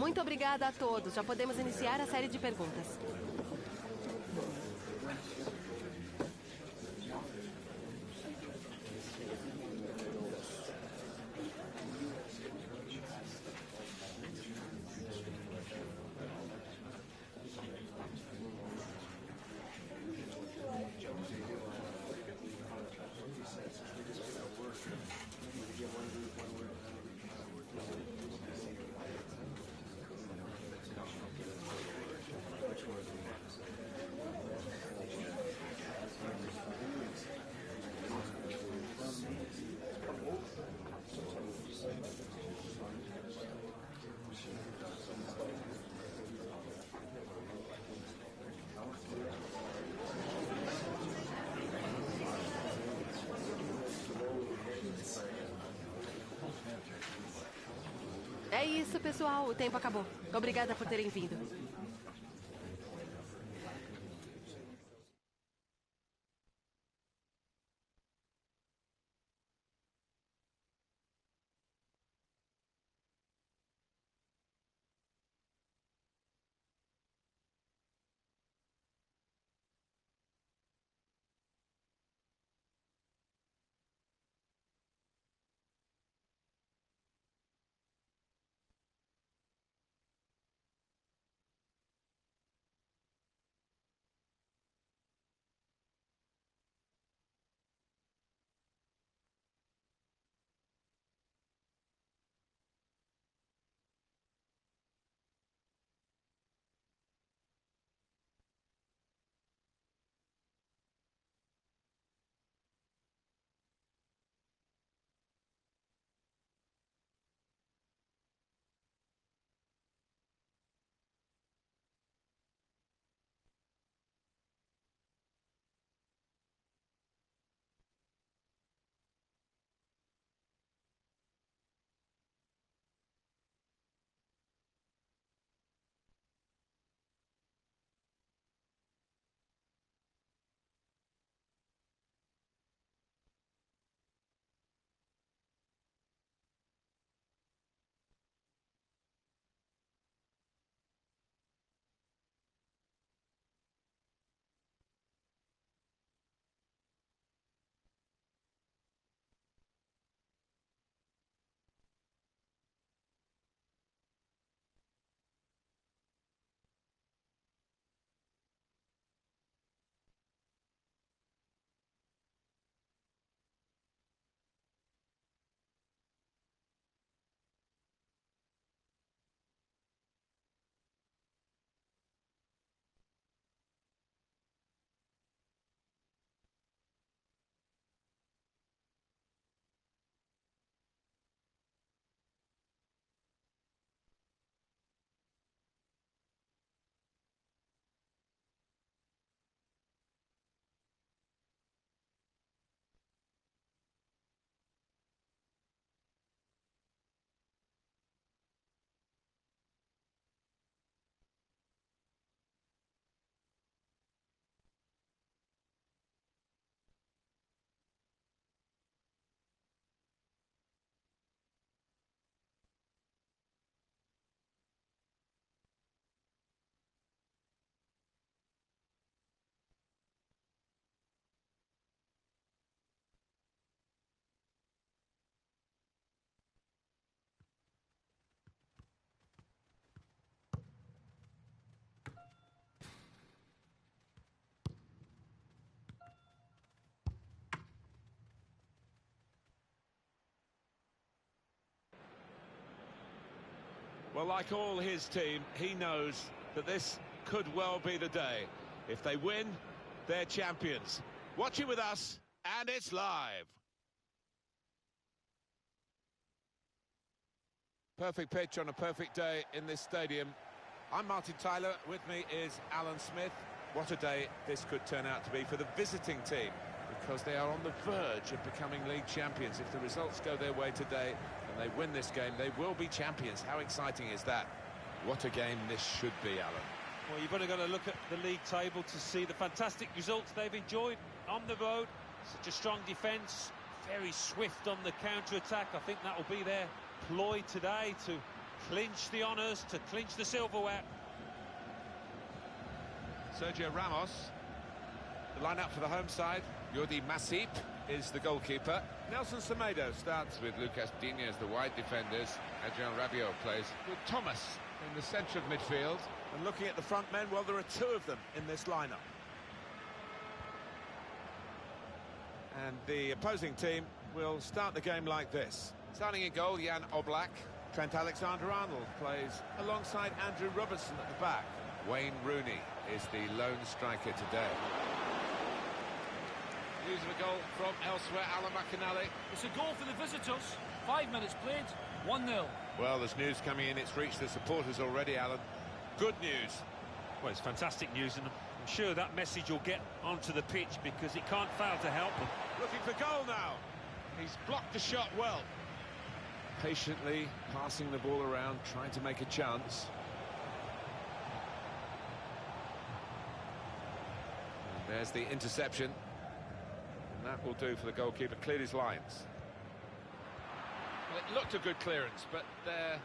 Muito obrigada a todos. Já podemos iniciar a série de perguntas. É isso, pessoal. O tempo acabou. Obrigada por terem vindo. Well, like all his team, he knows that this could well be the day. If they win, they're champions. Watch it with us, and it's live. Perfect pitch on a perfect day in this stadium. I'm Martin Tyler. With me is Alan Smith. What a day this could turn out to be for the visiting team, because they are on the verge of becoming league champions. If the results go their way today and they win this game, they will be champions. How exciting is that? What a game this should be, Alan. Well, you've only got to look at the league table to see the fantastic results they've enjoyed on the road. Such a strong defence, very swift on the counter-attack. I think that will be their ploy today, to clinch the honours, to clinch the silverware. Sergio Ramos, the lineup for the home side. Jordi Masip is the goalkeeper. Nelson Semedo starts with Lucas Digne as the wide defenders. Adrian Rabiot plays with Thomas in the centre of midfield. And looking at the front men, well, there are two of them in this lineup. And the opposing team will start the game like this. Starting in goal, Jan Oblak. Trent Alexander-Arnold plays alongside Andrew Robertson at the back. Wayne Rooney is the lone striker today. News of a goal from elsewhere, Alan McInally. It's a goal for the visitors. 5 minutes played, 1-0. Well, there's news coming in. It's reached the supporters already, Alan. Good news. Well, it's fantastic news, and I'm sure that message will get onto the pitch because it can't fail to help them. Looking for goal now. He's blocked the shot well. Patiently passing the ball around, trying to make a chance. And there's the interception. And that will do for the goalkeeper. Cleared his lines. Well, it looked a good clearance, but they're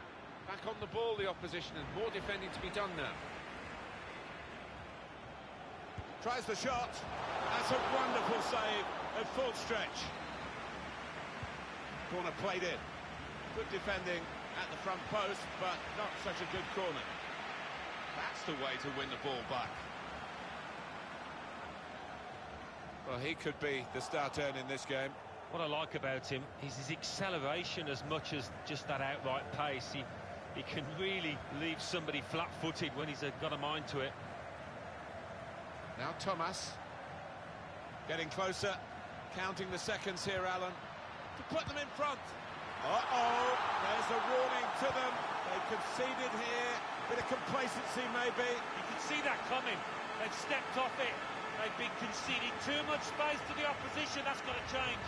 back on the ball, the opposition, and more defending to be done now. Tries the shot. That's a wonderful save at full stretch. Corner played in. Good defending at the front post, but not such a good corner. That's the way to win the ball back. Well, he could be the star turn in this game. What I like about him is his acceleration as much as just that outright pace. He can really leave somebody flat-footed when he's got a mind to it. Now Thomas. Getting closer, counting the seconds here, Alan, to put them in front. Uh-oh, there's a warning to them. They conceded here. Bit of complacency, maybe. You can see that coming. They've stepped off it. They've been conceding too much space to the opposition. That's got to change.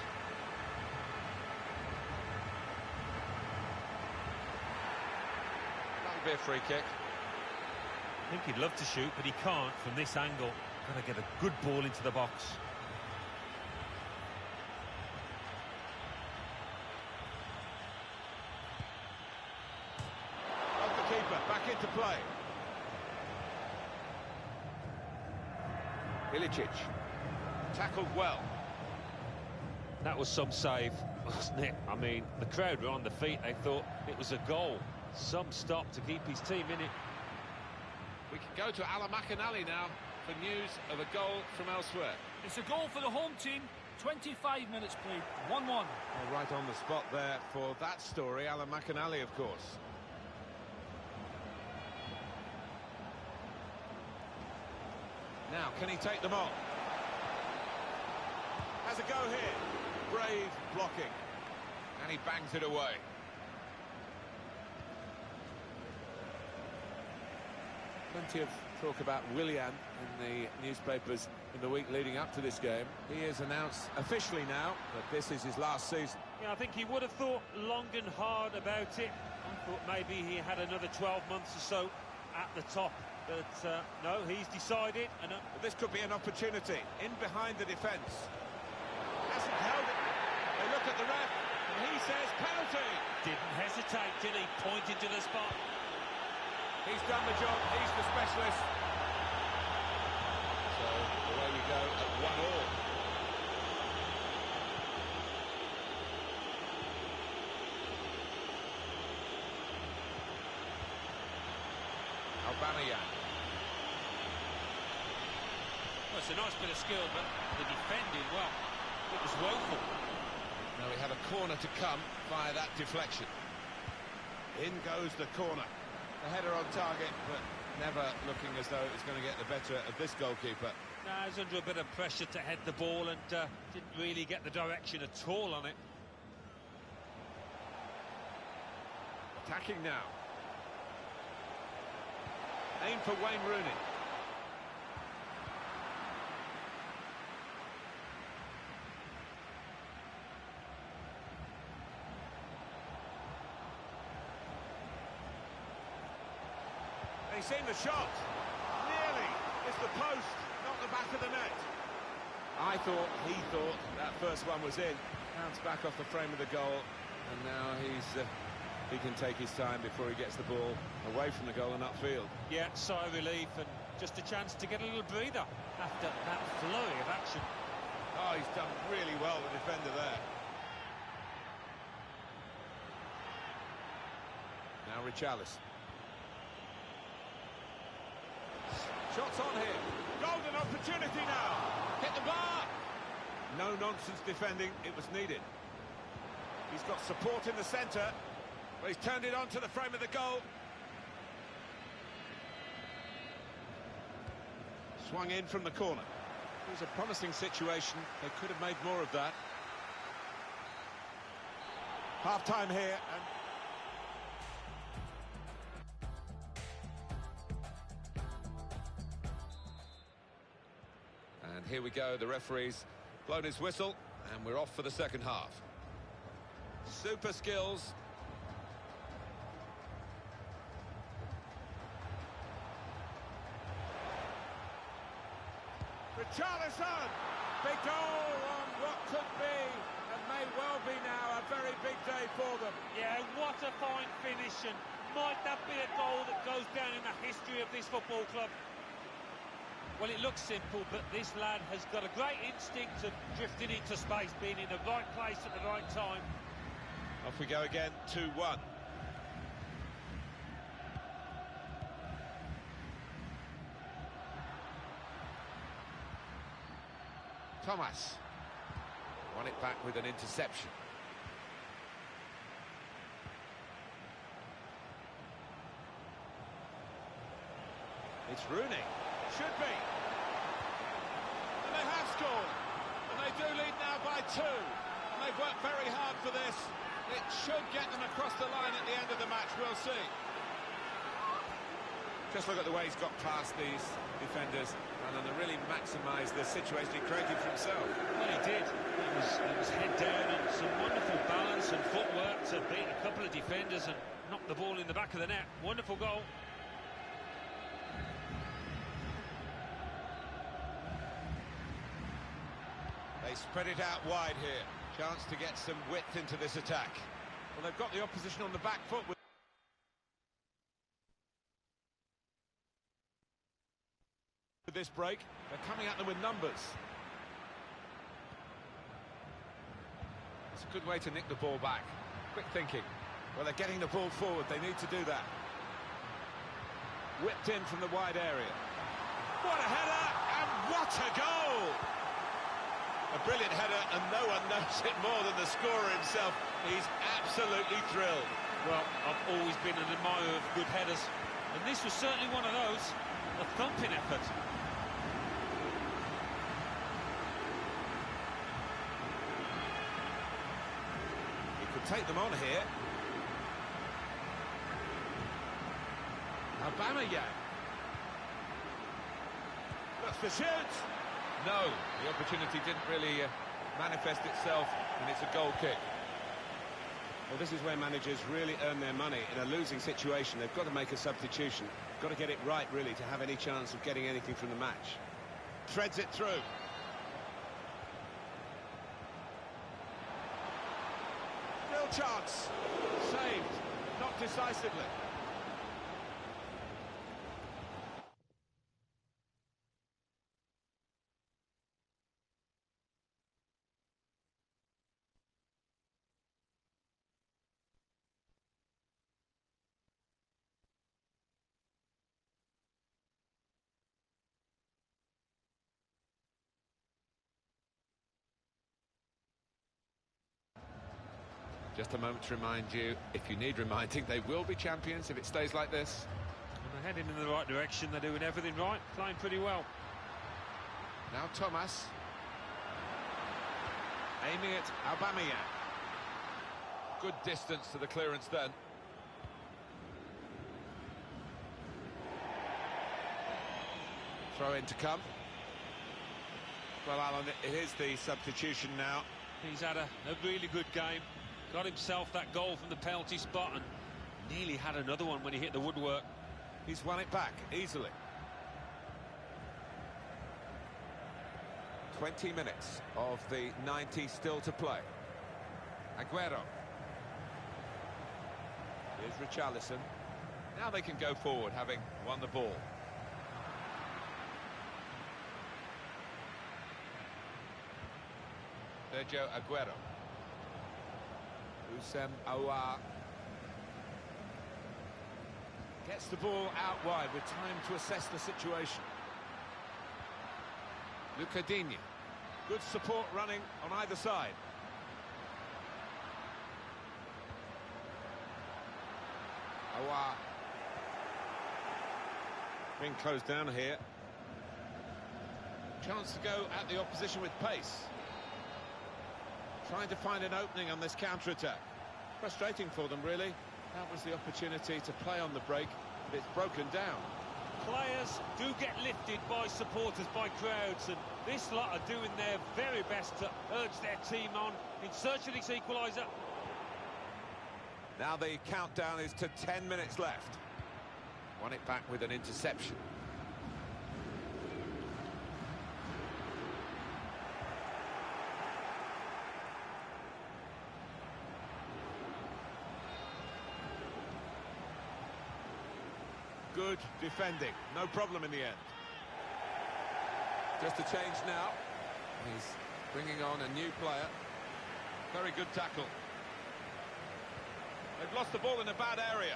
That'll be a free kick. I think he'd love to shoot, but he can't from this angle. Got to get a good ball into the box. Off the keeper, back into play. Ilicic. Tackled well. That was some save, wasn't it? I mean, the crowd were on the feet. They thought it was a goal. Some stop to keep his team in it. We can go to Alan McInally now for news of a goal from elsewhere. It's a goal for the home team. 25 minutes played, 1-1. Well, right on the spot there for that story, Alan McInally, of course. Now, can he take them on? Has a go here. Brave blocking. And he bangs it away. Plenty of talk about Willian in the newspapers in the week leading up to this game. He is announced officially now that this is his last season. Yeah, I think he would have thought long and hard about it. I thought maybe he had another 12 months or so at the top. But no, he's decided. And But this could be an opportunity. In behind the defence. Hasn't held it. They look at the ref and he says penalty. didn't hesitate, did he? Pointed to the spot. He's done the job. He's the specialist. So away we go at 1-1. Aubameyang. Well, it's a nice bit of skill, but the defending, well, it was woeful. Now we have a corner to come via that deflection. In goes the corner. The header on target, but never looking as though it's going to get the better of this goalkeeper. Now he's under a bit of pressure to head the ball and didn't really get the direction at all on it. Attacking now. Aim for Wayne Rooney. He's seen the shot. Nearly. It's the post, not the back of the net. He thought that first one was in. Bounced back off the frame of the goal. And now He can take his time before he gets the ball away from the goal and upfield. Yeah, sigh of relief and just a chance to get a little breather after that flurry of action. Oh, he's done really well, the defender there. Now Richarlison. Shots on here. Golden opportunity now. Hit the bar. No nonsense defending. It was needed. He's got support in the centre. Well, he's turned it onto the frame of the goal. Swung in from the corner. It was a promising situation. They could have made more of that. Half-time here. And here we go. The referee's blown his whistle, and we're off for the second half. Super skills. Richarlison! Big goal on what could be, and may well be now, a very big day for them. Yeah, what a fine finish, and might that be a goal that goes down in the history of this football club? Well, it looks simple, but this lad has got a great instinct of drifting into space, being in the right place at the right time. Off we go again, 2-1. Thomas won it back with an interception. It's Rooney. Should be. And they have scored. And they do lead now by 2. And they've worked very hard for this. It should get them across the line at the end of the match. We'll see. Just look at the way he's got past these defenders and then really maximised the situation he created for himself. Well, he did. It was head down and some wonderful balance and footwork to beat a couple of defenders and knock the ball in the back of the net. Wonderful goal. They spread it out wide here. Chance to get some width into this attack. Well, they've got the opposition on the back foot with this break. They're coming at them with numbers. It's a good way to nick the ball back. Quick thinking. Well, they're getting the ball forward. They need to do that. Whipped in from the wide area. What a header, and what a goal! A brilliant header, and no one knows it more than the scorer himself. He's absolutely thrilled. Well, I've always been an admirer of good headers, and this was certainly one of those. A thumping effort. He could take them on here. Aubameyang. That's the shoot. No, the opportunity didn't really manifest itself, and it's a goal kick. Well, this is where managers really earn their money. In a losing situation, they've got to make a substitution. Got to get it right, really, to have any chance of getting anything from the match. Threads it through. Real chance. Saved. Not decisively. Just a moment to remind you, if you need reminding, they will be champions if it stays like this. And they're heading in the right direction, they're doing everything right, playing pretty well. Now Thomas. Aiming at Aubameyang. Good distance to the clearance then. Throw in to come. Well, Alan, it is the substitution now. He's had a really good game. Got himself that goal from the penalty spot and nearly had another one when he hit the woodwork. He's won it back easily. 20 minutes of the 90 still to play. Aguero. is Richarlison. Now they can go forward, having won the ball. Sergio Aguero. Usem Aouar. Gets the ball out wide with time to assess the situation. Lucadinha. Good support running on either side. Aouar. Being closed down here. Chance to go at the opposition with pace. Trying to find an opening on this counter-attack. Frustrating for them, really. That was the opportunity to play on the break, but it's broken down. Players do get lifted by supporters, by crowds, and this lot are doing their very best to urge their team on in search of this equaliser. Now the countdown is to 10 minutes left. Won it back with an interception. Good defending, no problem in the end. Just a change now. He's bringing on a new player. Very good tackle. They've lost the ball in a bad area.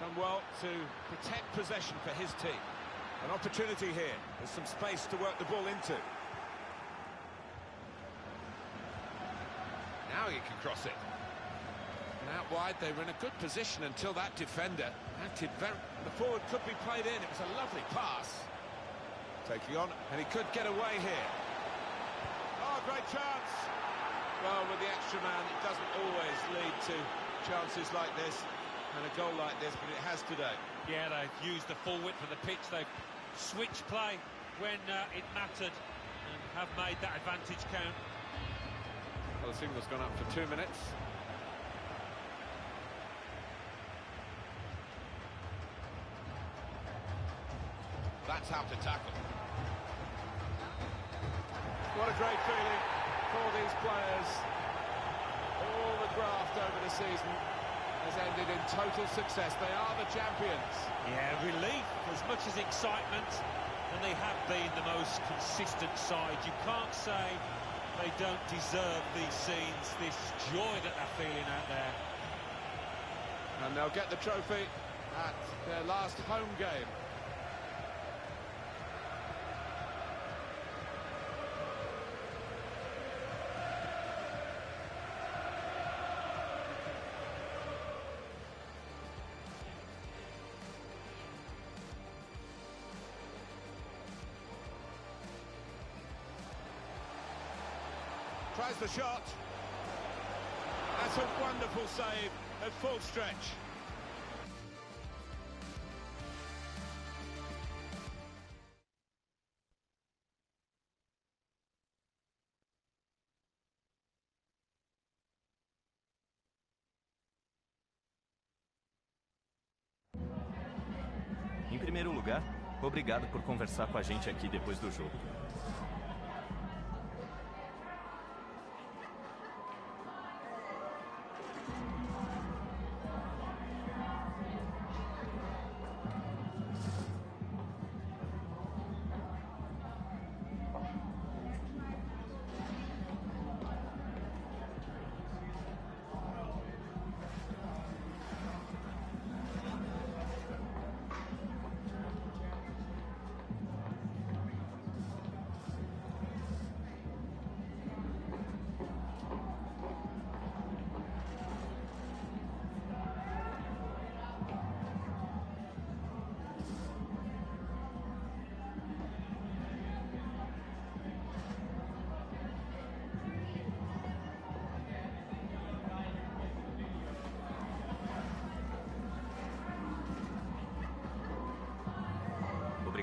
Done well to protect possession for his team. An opportunity here. There's some space to work the ball into. Now you can cross it. And out wide, they were in a good position until that defender acted very... The forward could be played in. It was a lovely pass. Taking on, and he could get away here. Oh, great chance. Well, with the extra man, it doesn't always lead to chances like this and a goal like this, but it has today. Yeah, they've used the full width of the pitch. They've switched play when it mattered and have made that advantage count. Well, the signal's gone up for 2 minutes. That's how to tackle. What a great feeling for these players. All the graft over the season has ended in total success. They are the champions. Yeah, relief as much as excitement, and they have been the most consistent side. You can't say they don't deserve these scenes, this joy that they're feeling out there. And they'll get the trophy at their last home game. Tries the shot. That's a wonderful save at full stretch. Em primeiro lugar, obrigado por conversar com a gente aqui depois do jogo.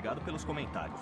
Obrigado pelos comentários.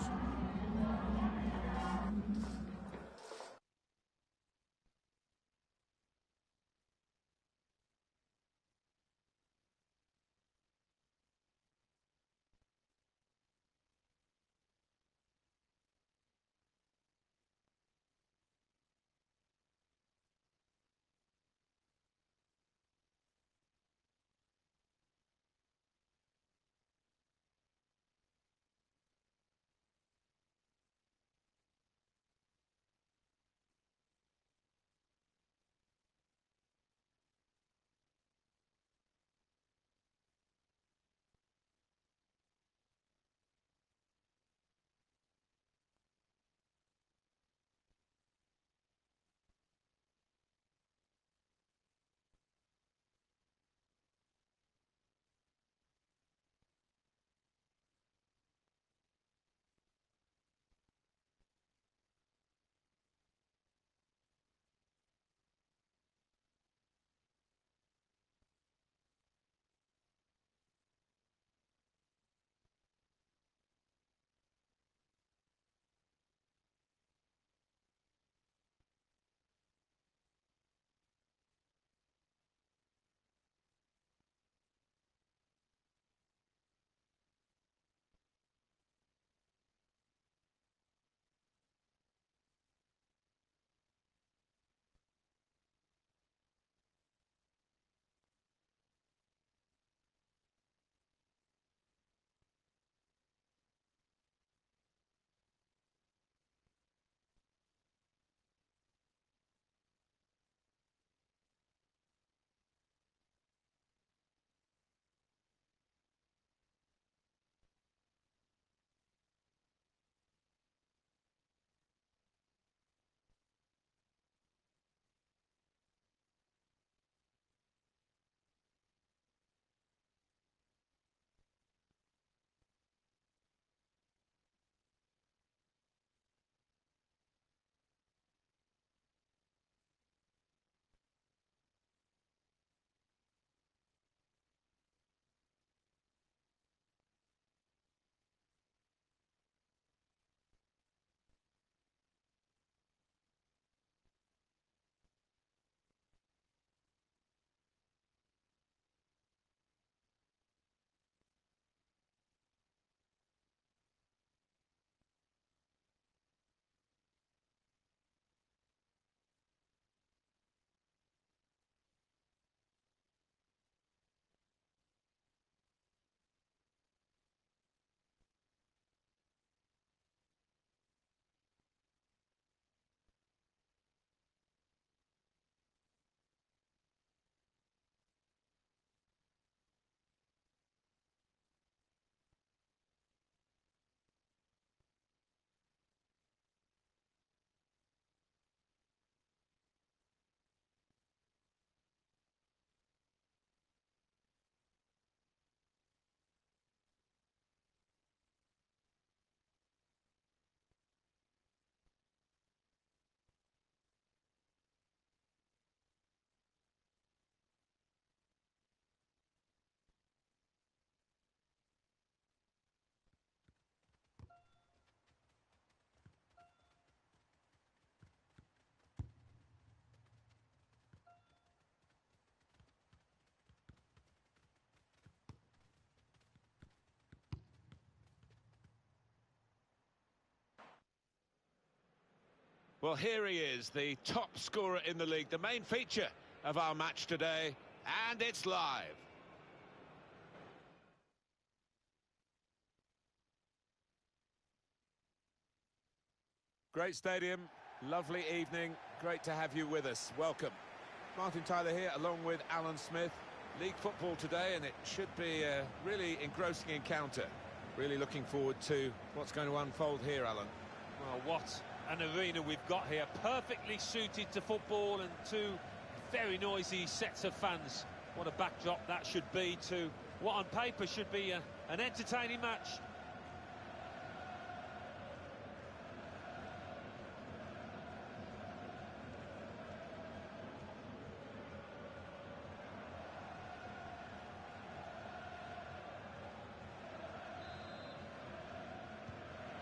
Well, here he is, the top scorer in the league, the main feature of our match today, and it's live. Great stadium, lovely evening, great to have you with us. Welcome. Martin Tyler here, along with Alan Smith. League football today, and it should be a really engrossing encounter. Really looking forward to what's going to unfold here, Alan. Well, what an arena we've got here. Perfectly suited to football and two very noisy sets of fans. What a backdrop that should be to what on paper should be an entertaining match.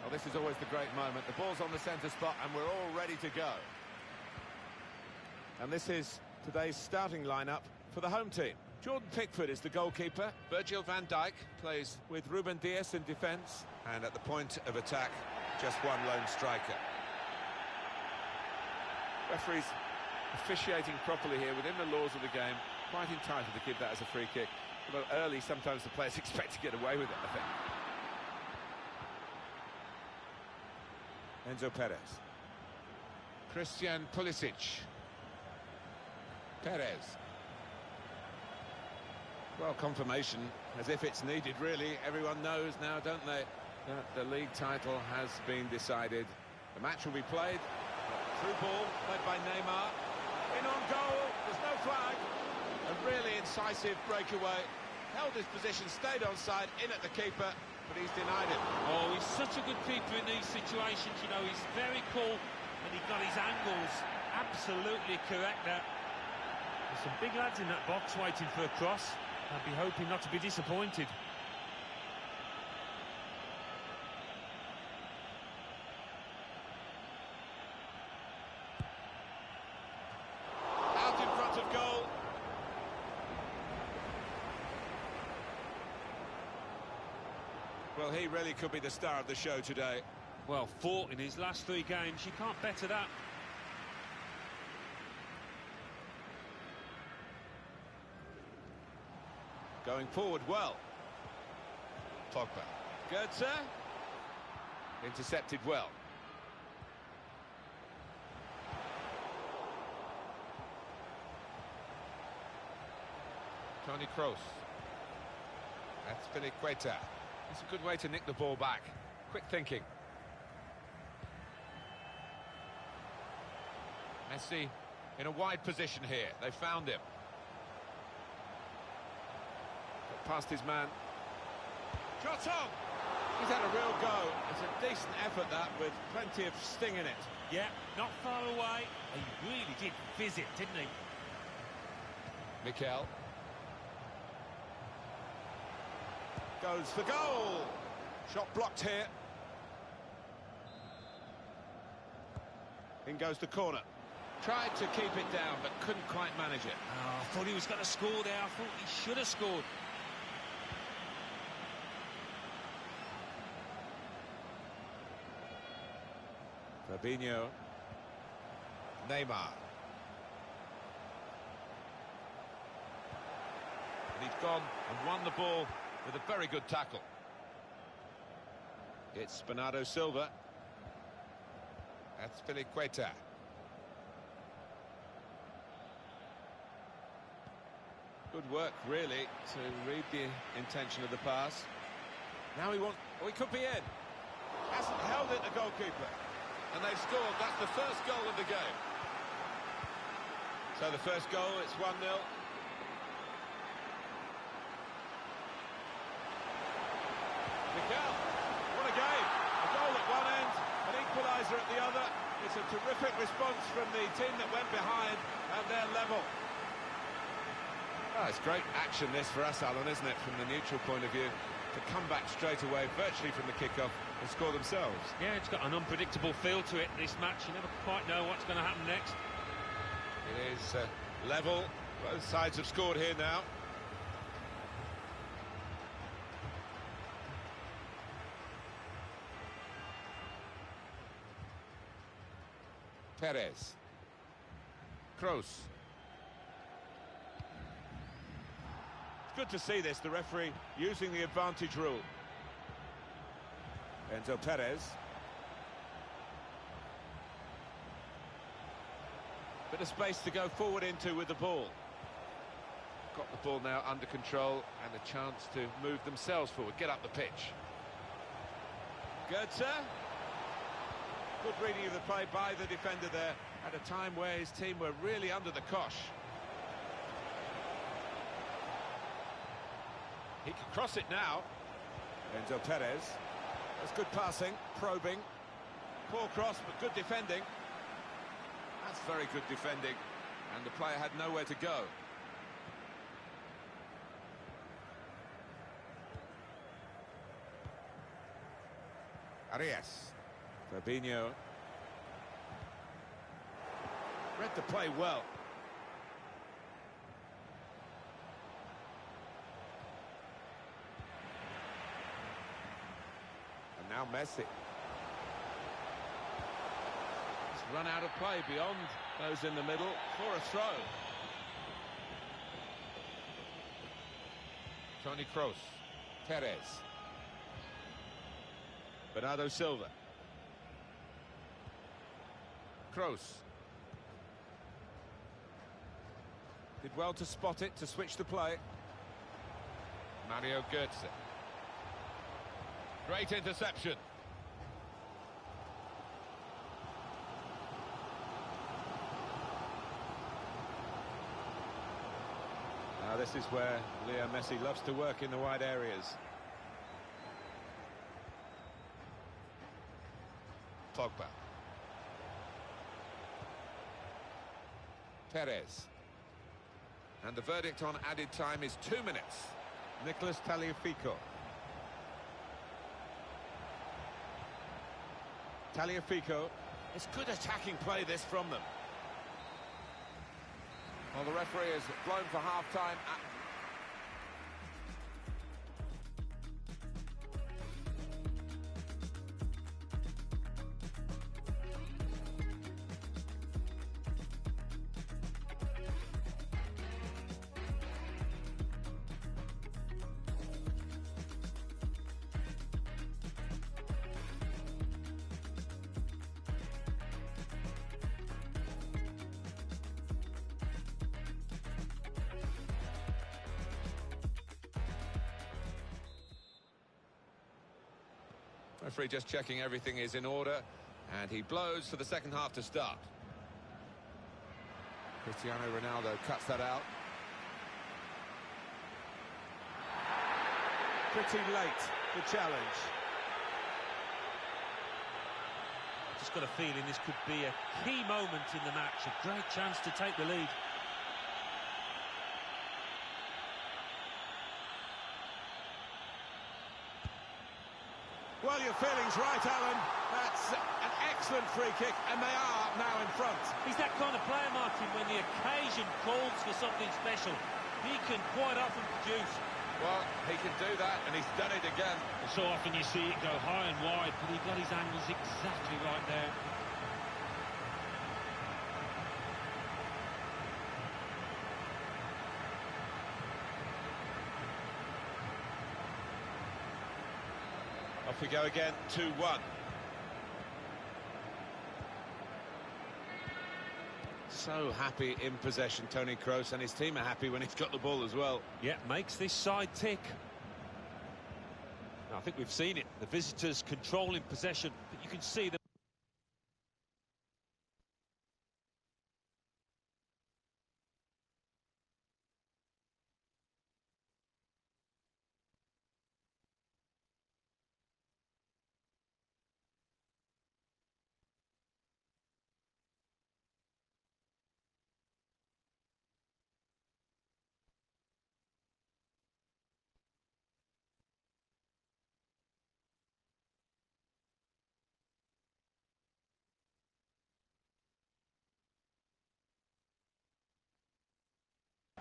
Well, this is always the great moment. The ball's on the centre spot and we're all ready to go. And this is today's starting lineup for the home team. Jordan Pickford is the goalkeeper. Virgil van Dijk plays with Ruben Dias in defence. And at the point of attack, just one lone striker. Referees officiating properly here within the laws of the game. Quite entitled to give that as a free kick. Although early, sometimes the players expect to get away with it, I think. Enzo Perez. Christian Pulisic. Perez. Well, confirmation, as if it's needed, really. Everyone knows now, don't they, that the league title has been decided. The match will be played. Through ball, led by Neymar. In on goal, there's no flag. A really incisive breakaway. Held his position, stayed onside, in at the keeper, but he's denied it. Oh, he's such a good keeper in these situations, you know, he's very cool, and he got his angles absolutely correct there. There's some big lads in that box waiting for a cross. I'd be hoping not to be disappointed. Out in front of goal. Well, he really could be the star of the show today. Well, 4 in his last 3 games, you can't better that. Going forward well. Pogba. Goetze. Intercepted well. Toni Kroos. That's Filiqueta. It's a good way to nick the ball back. Quick thinking. Messi in a wide position here. They found him. Got past his man. Shot on! He's had a real go. It's a decent effort, that, with plenty of sting in it. Yeah, not far away. He really did visit, didn't he? Mikel. Goes for goal. Shot blocked here. In goes the corner. Tried to keep it down, but couldn't quite manage it. Oh, I thought he was going to score there. I thought he should have scored. Fabinho. Neymar. And he's gone and won the ball with a very good tackle. It's Bernardo Silva. That's Filiqueta. Good work, really, to read the intention of the pass. Now he wants... Oh, he could be in. Hasn't held it, the goalkeeper. And they've scored. That's the first goal of the game. So the first goal, it's 1-0. Mikel, what a game. A goal at one end, an equaliser at the other. It's a terrific response from the team that went behind, and they're level. Oh, it's great action this for us, Alan, isn't it, from the neutral point of view, to come back straight away, virtually from the kick-off, and score themselves. Yeah, it's got an unpredictable feel to it, this match. You never quite know what's going to happen next. It is level. Both sides have scored here now. Perez. Kroos. It's good to see this, the referee using the advantage rule. Enzo Perez. Bit of space to go forward into with the ball. Got the ball now under control and a chance to move themselves forward, get up the pitch. Goetze. Good reading of the play by the defender there at a time where his team were really under the cosh. He can cross it now. Enzo Perez. That's good passing, probing. Poor cross, but good defending. That's very good defending. And the player had nowhere to go. Arias. Fabinho. Read the play well. And now Messi. It's run out of play beyond those in the middle for a throw. Toni Kroos. Perez. Bernardo Silva. Kroos. Did well to spot it, to switch the play. Mario Götze. Great interception. Now this is where Leo Messi loves to work in the wide areas. Pogba. Perez. And the verdict on added time is 2 minutes. Nicolas Tagliafico. Tagliafico. It's good attacking play this from them. Well, the referee has blown for half-time. Referee just checking everything is in order, and he blows for the second half to start. Cristiano Ronaldo cuts that out. Pretty late, the challenge. Just got a feeling this could be a key moment in the match, a great chance to take the lead. Well, your feeling's right, Alan. That's an excellent free kick, and they are now in front. He's that kind of player, Martin, when the occasion calls for something special. He can quite often produce. Well, he can do that, and he's done it again. So often you see it go high and wide, but he got his angles exactly right there. Off we go again, 2-1. So happy in possession, Toni Kroos, and his team are happy when he's got the ball as well. Yeah, makes this side tick. Now, I think we've seen it. The visitors controlling possession, but you can see them.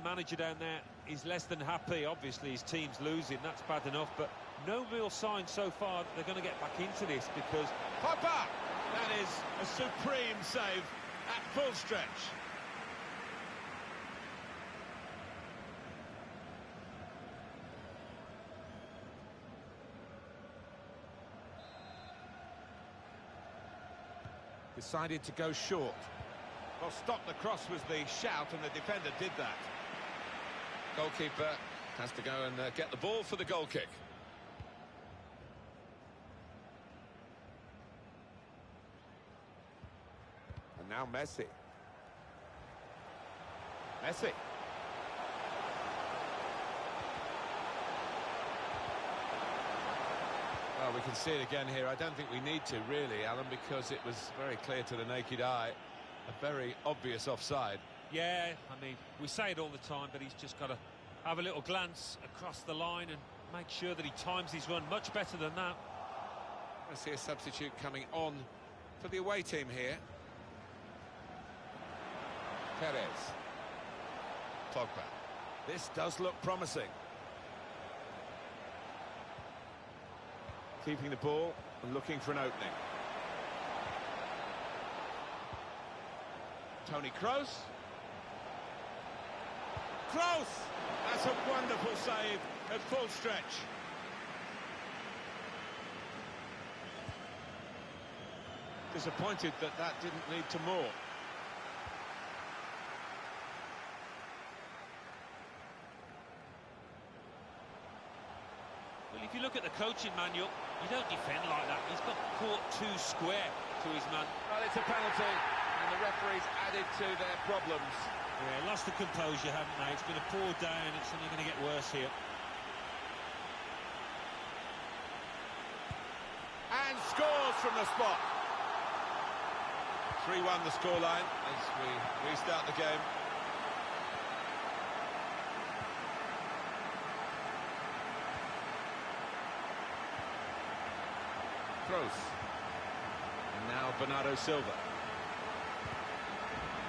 Manager down there is less than happy. Obviously his team's losing, that's bad enough, but no real sign so far that they're going to get back into this, because Pogba! That is a supreme save at full stretch. Decided to go short. Well, stop the cross was the shout, and the defender did that. Goalkeeper has to go and get the ball for the goal kick. And now Messi. Messi. Well, we can see it again here. I don't think we need to, really, Alan, because it was very clear to the naked eye. A very obvious offside. Yeah, I mean, we say it all the time, but he's just got to have a little glance across the line and make sure that he times his run much better than that. I see a substitute coming on for the away team here. Perez. Pogba. This does look promising. Keeping the ball and looking for an opening. Toni Kroos. Kroos! That's a wonderful save at full stretch. Disappointed that that didn't lead to more. Well, if you look at the coaching manual, you don't defend like that. He's got caught too square to his man. Well, it's a penalty, and the referee's added to their problems. Yeah, lost the composure, haven't they? It's going to pour down. It's only going to get worse here. And scores from the spot. 3-1 the scoreline as we restart the game. Kroos. And now Bernardo Silva.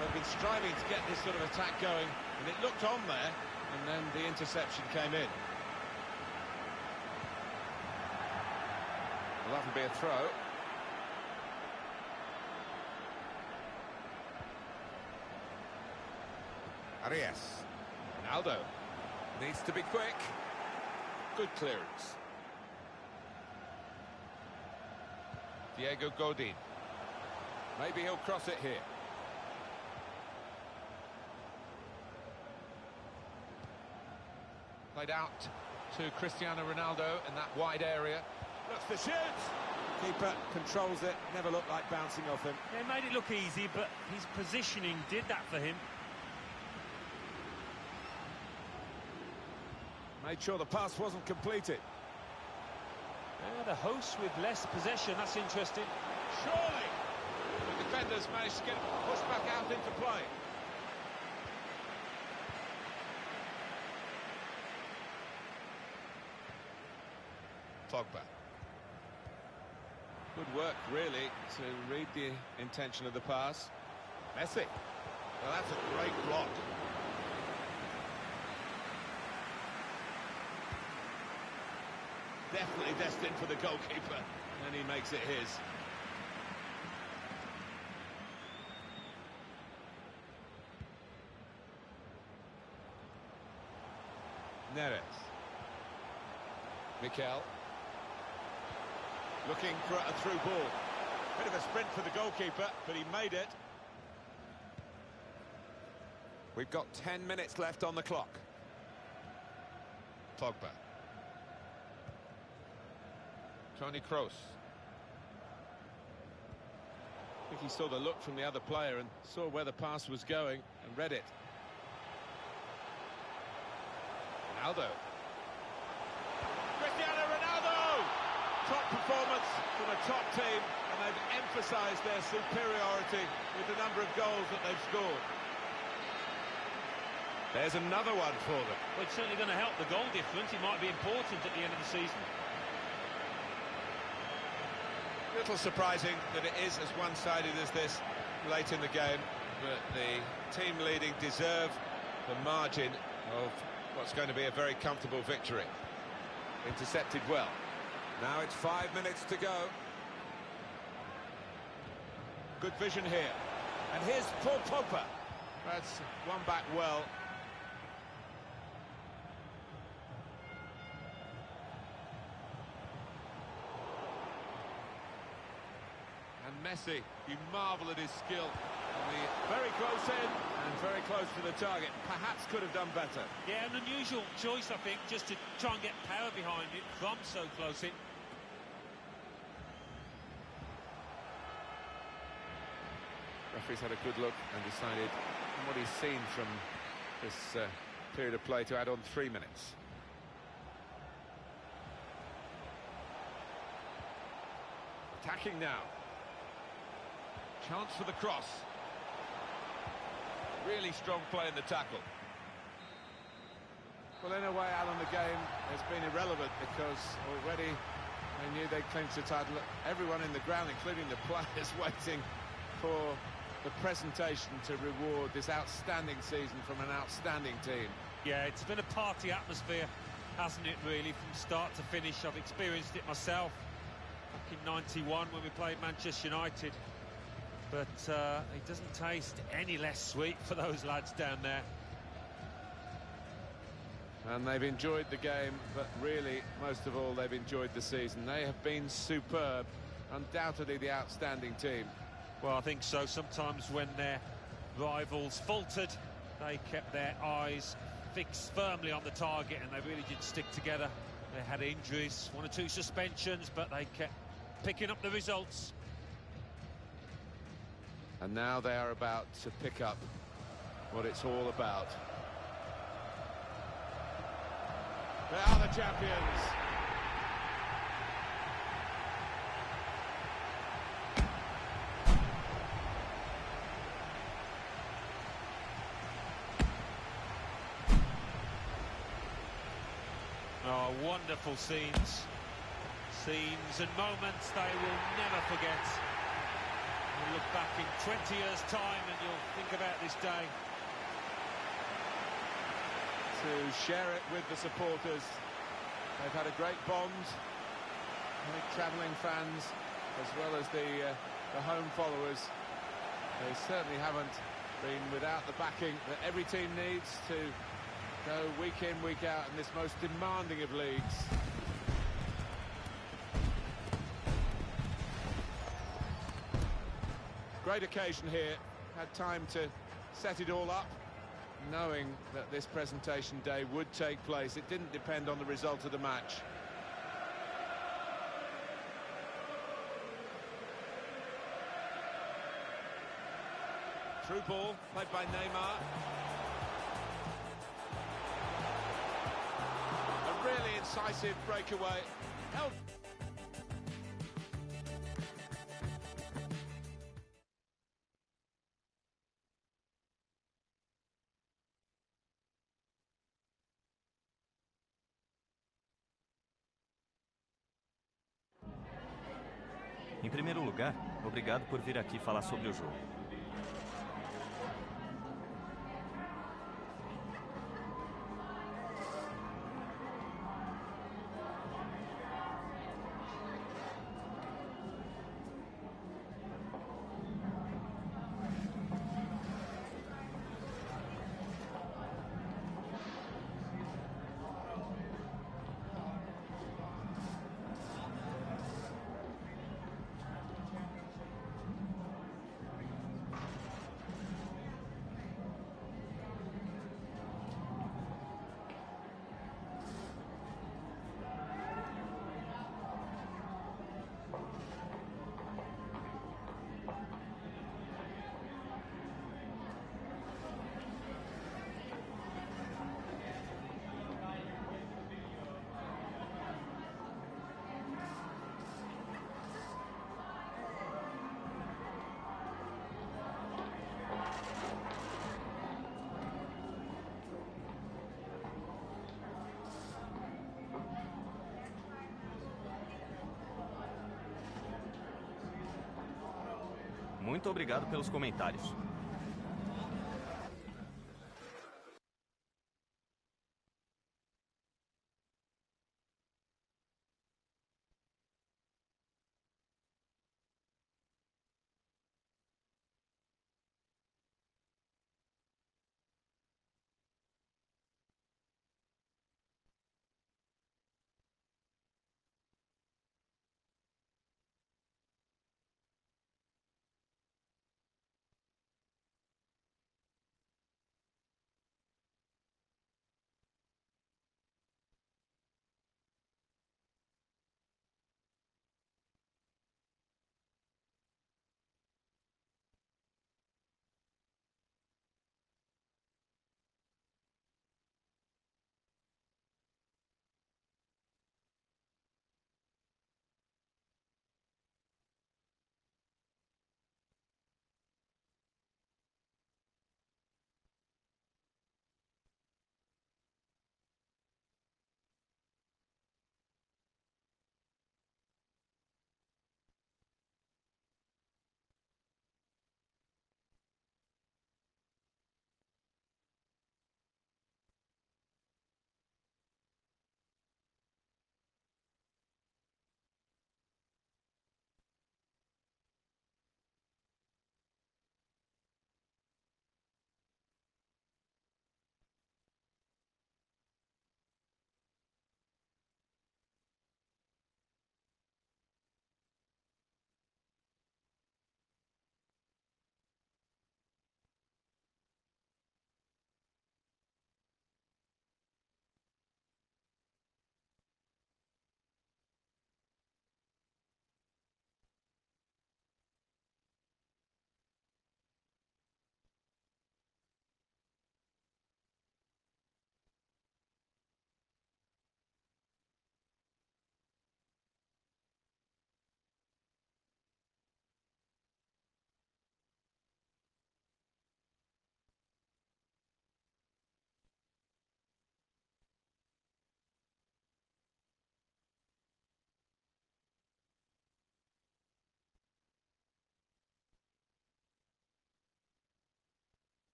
They've been striving to get this sort of attack going, and it looked on there, and then the interception came in. Will that be a throw? Arias. Ronaldo. Needs to be quick. Good clearance. Diego Godin. Maybe he'll cross it here. Played out to Cristiano Ronaldo in that wide area. Looks to shoot. Keeper controls it. Never looked like bouncing off him. It made it look easy, but his positioning did that for him. Made sure the pass wasn't completed. Yeah, the hosts with less possession, that's interesting. Surely! The defenders managed to get pushed back out into play. Pogba. Good work, really, to read the intention of the pass. Messi. Well, that's a great block. Definitely destined for the goalkeeper, and he makes it his. Neres. Mikel. Looking for a through ball. Bit of a sprint for the goalkeeper, but he made it. We've got 10 minutes left on the clock. Pogba. Toni Kroos. I think he saw the look from the other player and saw where the pass was going and read it. Ronaldo. Cristiano Ronaldo! Top performance from a top team, and they've emphasised their superiority with the number of goals that they've scored. There's another one for them. Well, it's certainly going to help the goal difference. It might be important at the end of the season. Little surprising that it is as one-sided as this late in the game, but the team leading deserve the margin of what's going to be a very comfortable victory. Intercepted well. Now it's 5 minutes to go. Good vision here. And here's Paul Pogba. That's one back well. And Messi, you marvel at his skill. Very close in and very close to the target. Perhaps could have done better. Yeah, an unusual choice, I think, just to try and get power behind it from so close in. Referee's had a good look and decided, from what he's seen from this period of play, to add on 3 minutes. Attacking now. Chance for the cross. Really strong play in the tackle. Well, in a way, Alan, the game has been irrelevant because already they knew they'd clinched the title. Everyone in the ground, including the players, waiting for the presentation to reward this outstanding season from an outstanding team. Yeah, it's been a party atmosphere, hasn't it, really, from start to finish. I've experienced it myself back in '91 when we played Manchester United. But it doesn't taste any less sweet for those lads down there. And they've enjoyed the game, but really, most of all, they've enjoyed the season. They have been superb, undoubtedly the outstanding team. Well, I think so. Sometimes when their rivals faltered, they kept their eyes fixed firmly on the target, and they really did stick together. They had injuries, 1 or 2 suspensions, but they kept picking up the results. And now they are about to pick up what it's all about. They are the champions. Oh, wonderful scenes. Scenes and moments they will never forget. You'll look back in 20 years' time and you'll think about this day. To share it with the supporters. They've had a great bond. I think travelling fans, as well as the home followers, they certainly haven't been without the backing that every team needs to go week in, week out in this most demanding of leagues. Great occasion here. Had time to set it all up, knowing that this presentation day would take place. It didn't depend on the result of the match. Through ball, played by Neymar. A really incisive breakaway. Held. Em primeiro lugar, obrigado por vir aqui falar sobre o jogo. Muito obrigado pelos comentários.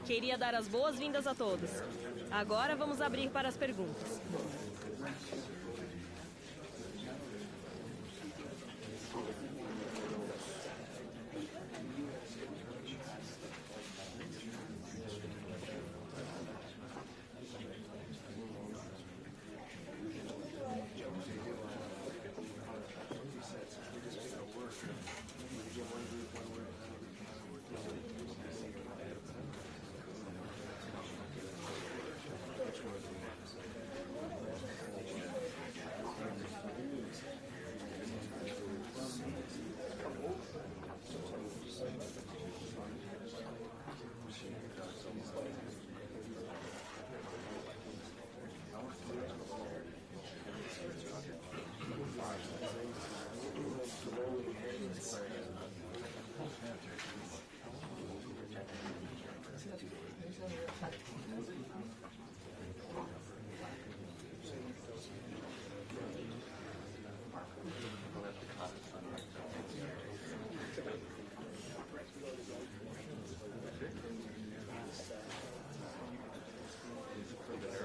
Queria dar as boas-vindas a todos. Agora vamos abrir para as perguntas.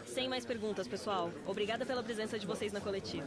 Sem mais perguntas, pessoal. Obrigada pela presença de vocês na coletiva.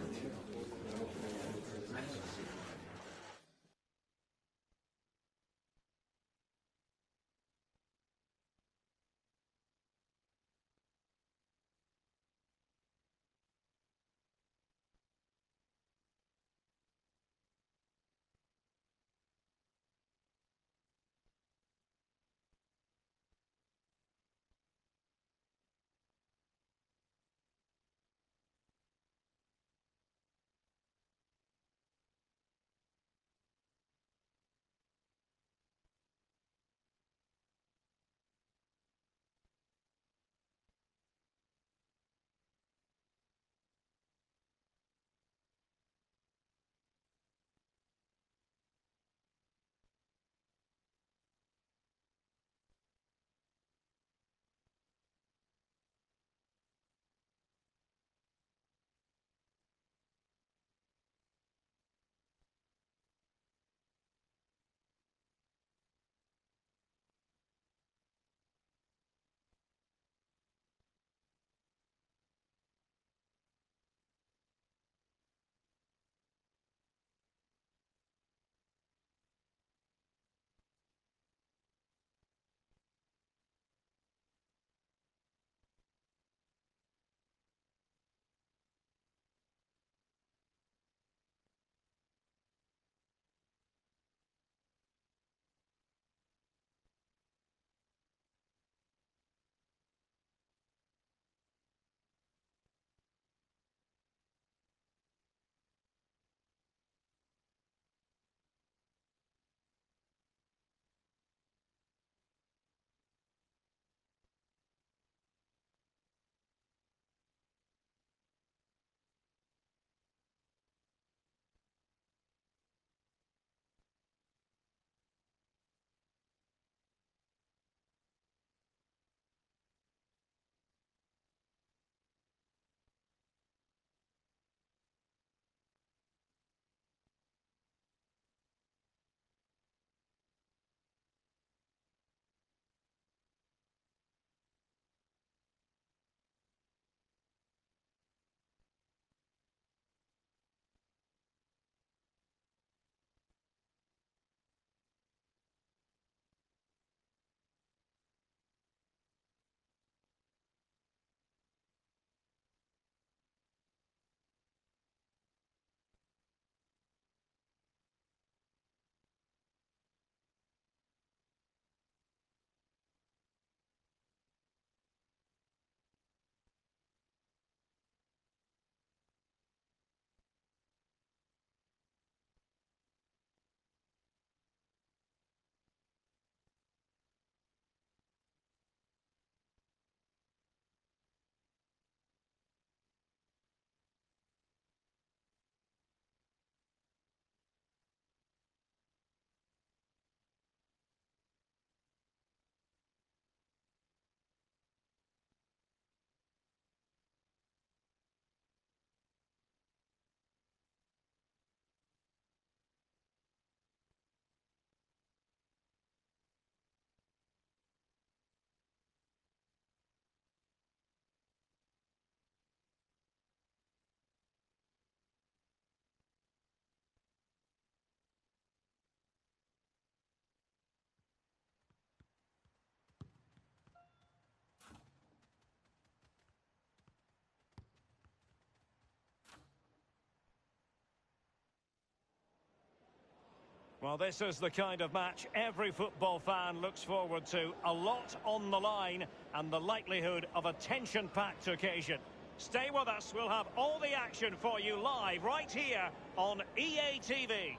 Well, this is the kind of match every football fan looks forward to. A lot on the line and the likelihood of a tension-packed occasion. Stay with us. We'll have all the action for you live right here on EA TV.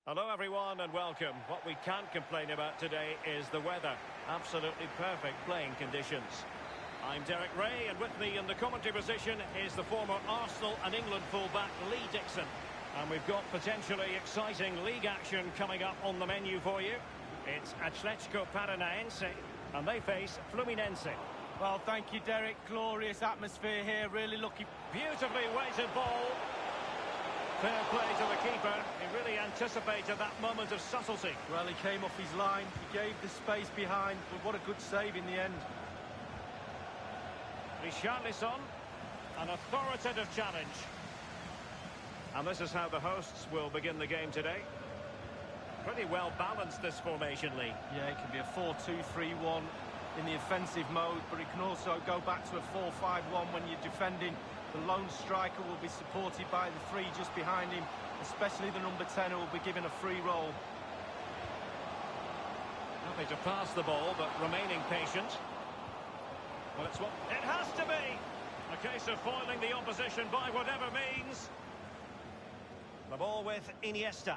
Hello everyone and welcome. What we can't complain about today is the weather. Absolutely perfect playing conditions. I'm Derek Ray, and with me in the commentary position is the former Arsenal and England fullback Lee Dixon. And we've got potentially exciting league action coming up on the menu for you. It's Atletico Paranaense, and they face Fluminense. Well, thank you, Derek. Glorious atmosphere here. Really looking... Beautifully weighted ball. Fair play to the keeper. He really anticipated that moment of subtlety. Well, he came off his line. He gave the space behind, but what a good save in the end. Richarlison, an authoritative challenge. And this is how the hosts will begin the game today. Pretty well balanced, this formation, Lee. Yeah, it can be a 4-2-3-1 in the offensive mode, but it can also go back to a 4-5-1 when you're defending. The lone striker will be supported by the three just behind him, especially the number 10 who will be given a free roll. Happy to pass the ball, but remaining patient. Well, it's what it has to be. A case of foiling the opposition by whatever means. The ball with Iniesta.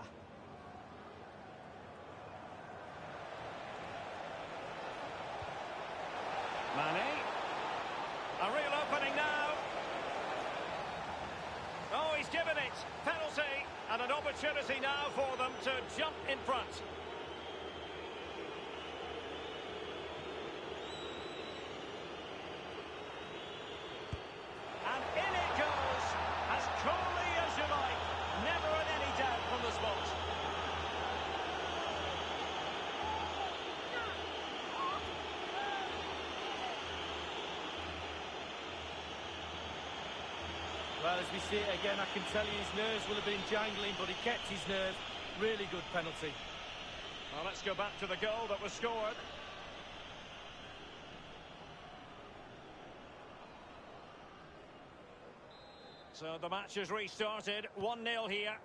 Mane. A real opening now. Oh, he's given it. Penalty. And an opportunity now for them to jump in front. And in it goes. As coolly as you like. Never in any doubt from the spot. Well, as we see it again, I can tell you his nerves will have been jangling, but he kept his nerve. Really good penalty. Well, let's go back to the goal that was scored. So the match is restarted. 1-0 here.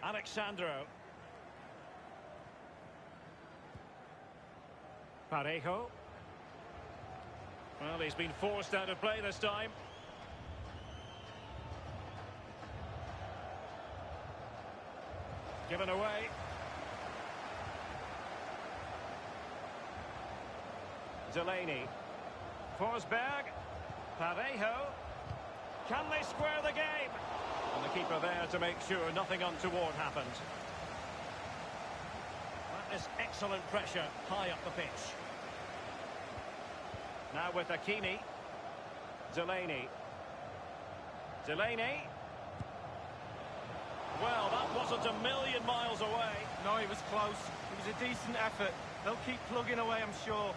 Alexandro. Parejo. Well, he's been forced out of play this time. Given away. Delaney. Forsberg. Parejo. Can they square the game? And the keeper there to make sure nothing untoward happened. That is excellent pressure high up the pitch. Now with Akini. Delaney. Delaney. Well, that wasn't a million miles away. No, it was close. It was a decent effort. They'll keep plugging away, I'm sure.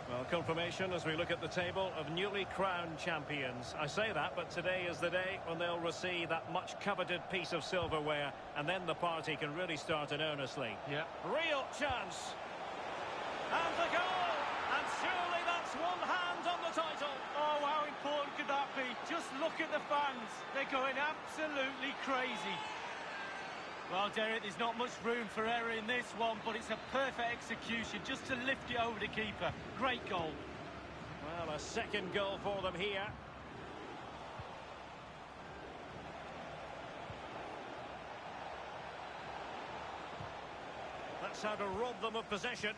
Well, confirmation as we look at the table of newly crowned champions. I say that, but today is the day when they'll receive that much coveted piece of silverware, and then the party can really start in earnestly. Yeah. Real chance. And the goal! And surely that's one hand on the title. Oh, how important could that be? Just look at the fans. They're going absolutely crazy. Well, Derek, there's not much room for error in this one, but it's a perfect execution just to lift it over the keeper. Great goal. Well, a second goal for them here. That's how to rob them of possession.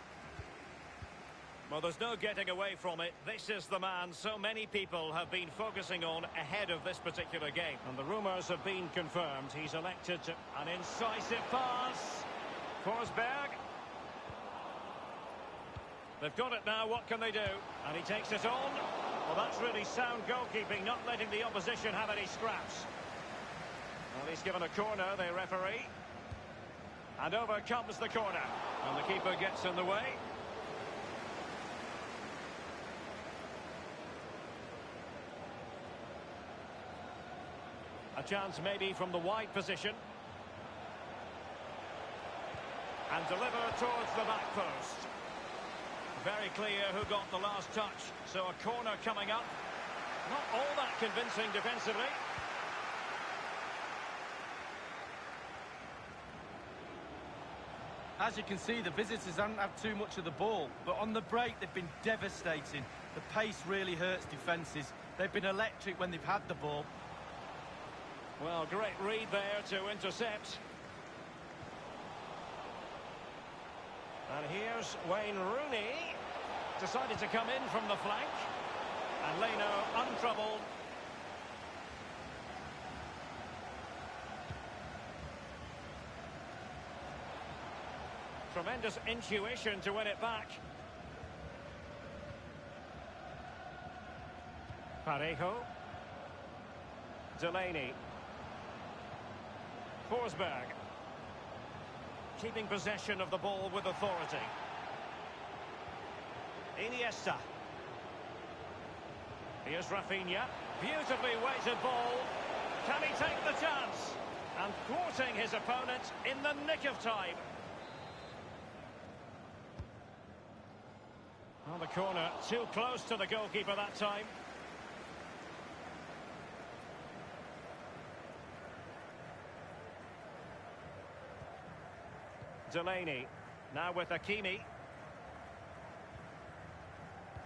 Well, there's no getting away from it. This is the man so many people have been focusing on ahead of this particular game. And the rumours have been confirmed. He's elected to an incisive pass. Forsberg. They've got it now. What can they do? And he takes it on. Well, that's really sound goalkeeping, not letting the opposition have any scraps. Well, he's given a corner, the referee. And over comes the corner. And the keeper gets in the way. A chance maybe from the wide position. And delivered towards the back post. Very clear who got the last touch. So a corner coming up. Not all that convincing defensively. As you can see, the visitors haven't had too much of the ball, but on the break they've been devastating. The pace really hurts defences. They've been electric when they've had the ball. Well, great read there to intercept. And here's Wayne Rooney. Decided to come in from the flank. And Leno untroubled. Tremendous intuition to win it back. Parejo. Delaney. Forsberg. Keeping possession of the ball with authority. Iniesta. Here's Rafinha. Beautifully weighted ball. Can he take the chance? And thwarting his opponent in the nick of time. Well, the corner too close to the goalkeeper that time. Delaney. Now with Hakimi.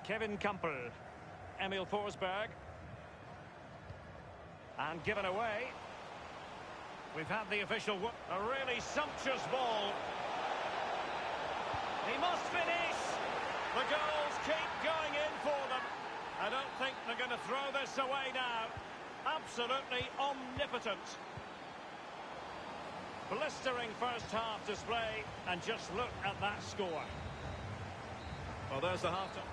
Kevin Campbell. Emil Forsberg. And given away. We've had the official... A really sumptuous ball. He must finish. The goals keep going in for them. I don't think they're going to throw this away now. Absolutely omnipotent. Blistering first half display, and just look at that score. Well, there's the half-time.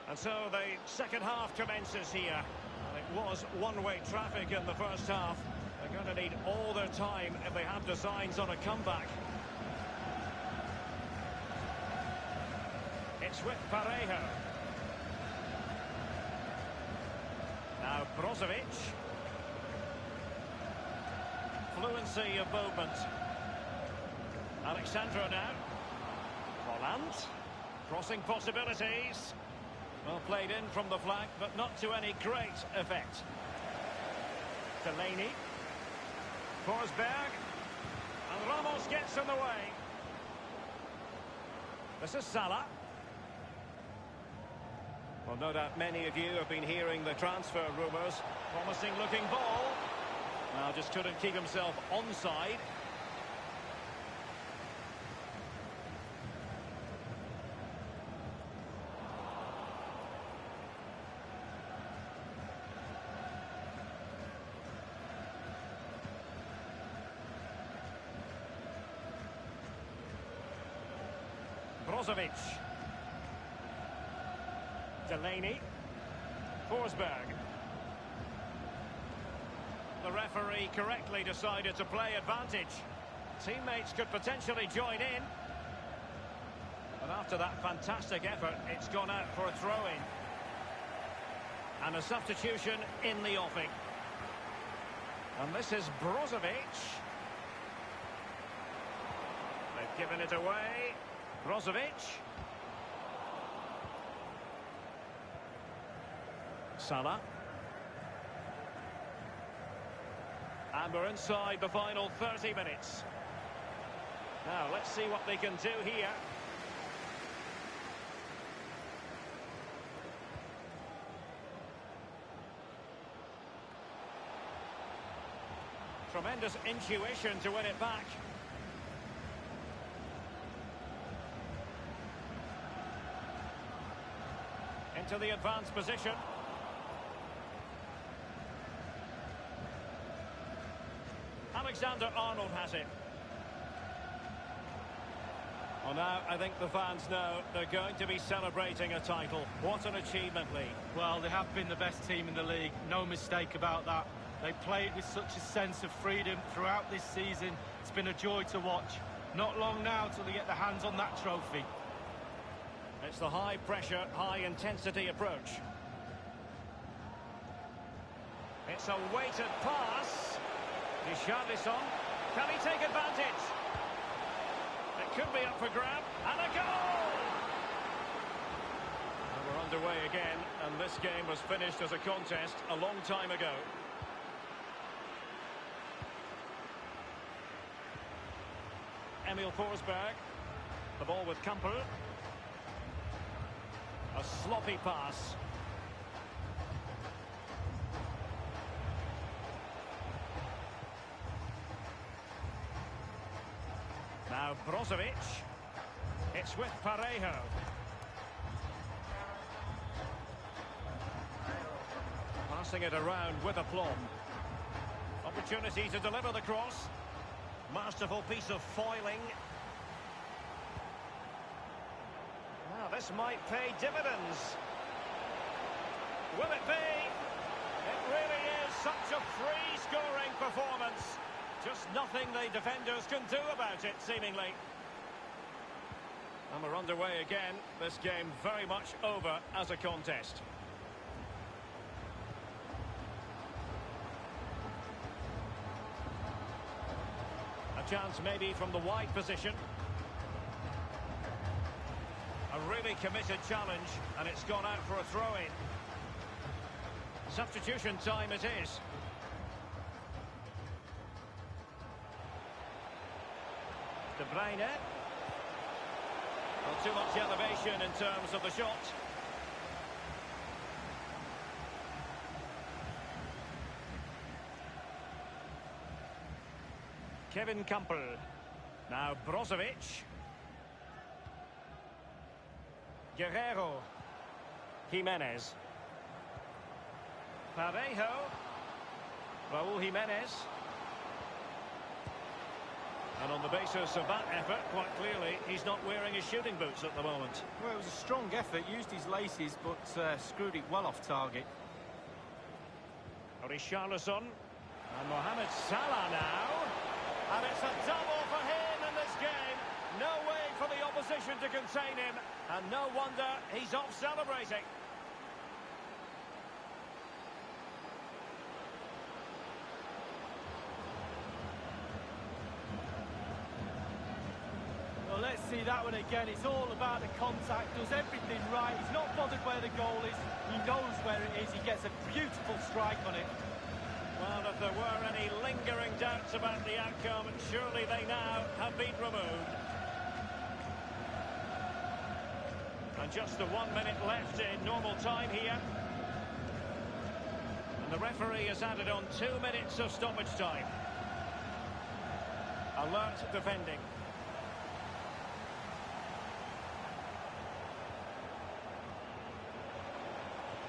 And so the second half commences here. And it was one-way traffic in the first half. They're going to need all their time if they have designs on a comeback. It's with Parejo. Now Brozovic. Fluency of movement. Alexandro now. Holland. Crossing possibilities. Well played in from the flank, but not to any great effect. Delaney. Forsberg. And Ramos gets in the way. This is Salah. Well, no doubt many of you have been hearing the transfer rumours. Promising looking ball. Now just couldn't keep himself onside. Brozovic. Delaney. Forsberg. The referee correctly decided to play advantage. Teammates could potentially join in. But after that fantastic effort, it's gone out for a throw-in. And a substitution in the offing. And this is Brozovic. They've given it away. Brozovic. Salah. And we're inside the final 30 minutes. Now, let's see what they can do here. Tremendous intuition to win it back. Into the advanced position. Alexander-Arnold has it. Well, now I think the fans know they're going to be celebrating a title. What an achievement, Lee. Well, they have been the best team in the league, no mistake about that. They played with such a sense of freedom throughout this season. It's been a joy to watch. Not long now till they get their hands on that trophy. It's the high-pressure, high-intensity approach. It's a weighted pass. Richarlison. Can he take advantage? It could be up for grab. And a goal! And we're underway again, and this game was finished as a contest a long time ago. Emil Forsberg. The ball with Campbell. A sloppy pass. Now Brozovic. It's with Parejo. Passing it around with aplomb. Opportunity to deliver the cross. Masterful piece of foiling. Now this might pay dividends. Will it be? It really is such a free-scoring performance. Just nothing the defenders can do about it, seemingly. And we're underway again. This game very much over as a contest. A chance maybe from the wide position. A really committed challenge, and it's gone out for a throw-in. Substitution time it is. De Bruyne. Not too much elevation in terms of the shot. Kevin Campbell. Now Brozovic. Guerrero. Jimenez. Parejo. Raúl Jimenez. And on the basis of that effort, quite clearly, he's not wearing his shooting boots at the moment. Well, it was a strong effort, used his laces, but screwed it well off target. Richarlison. And Mohamed Salah now. And it's a double for him in this game. No way for the opposition to contain him. And no wonder he's off celebrating. Well, let's see that one again. It's all about the contact, does everything right. He's not bothered where the goal is. He knows where it is. He gets a beautiful strike on it. Well, if there were any lingering doubts about the outcome, surely they now have been removed. And just the 1 minute left in normal time here. And the referee has added on 2 minutes of stoppage time. Alert defending.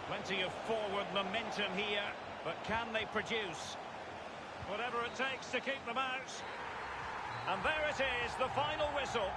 Plenty of forward momentum here, but can they produce? Whatever it takes to keep them out. And there it is, the final whistle.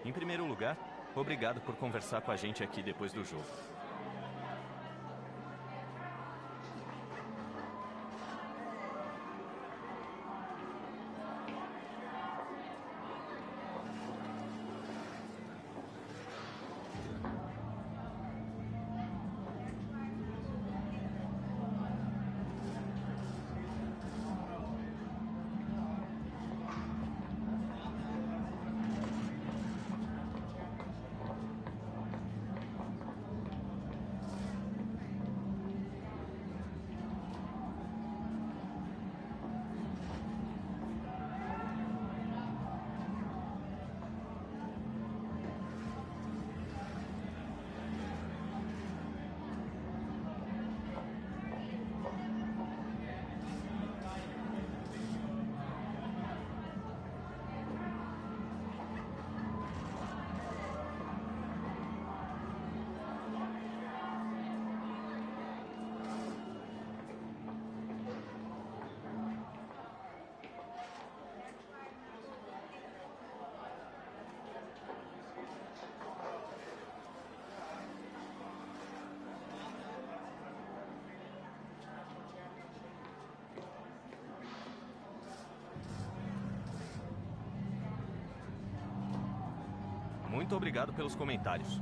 Em primeiro lugar, obrigado por conversar com a gente aqui depois do jogo. Muito obrigado pelos comentários.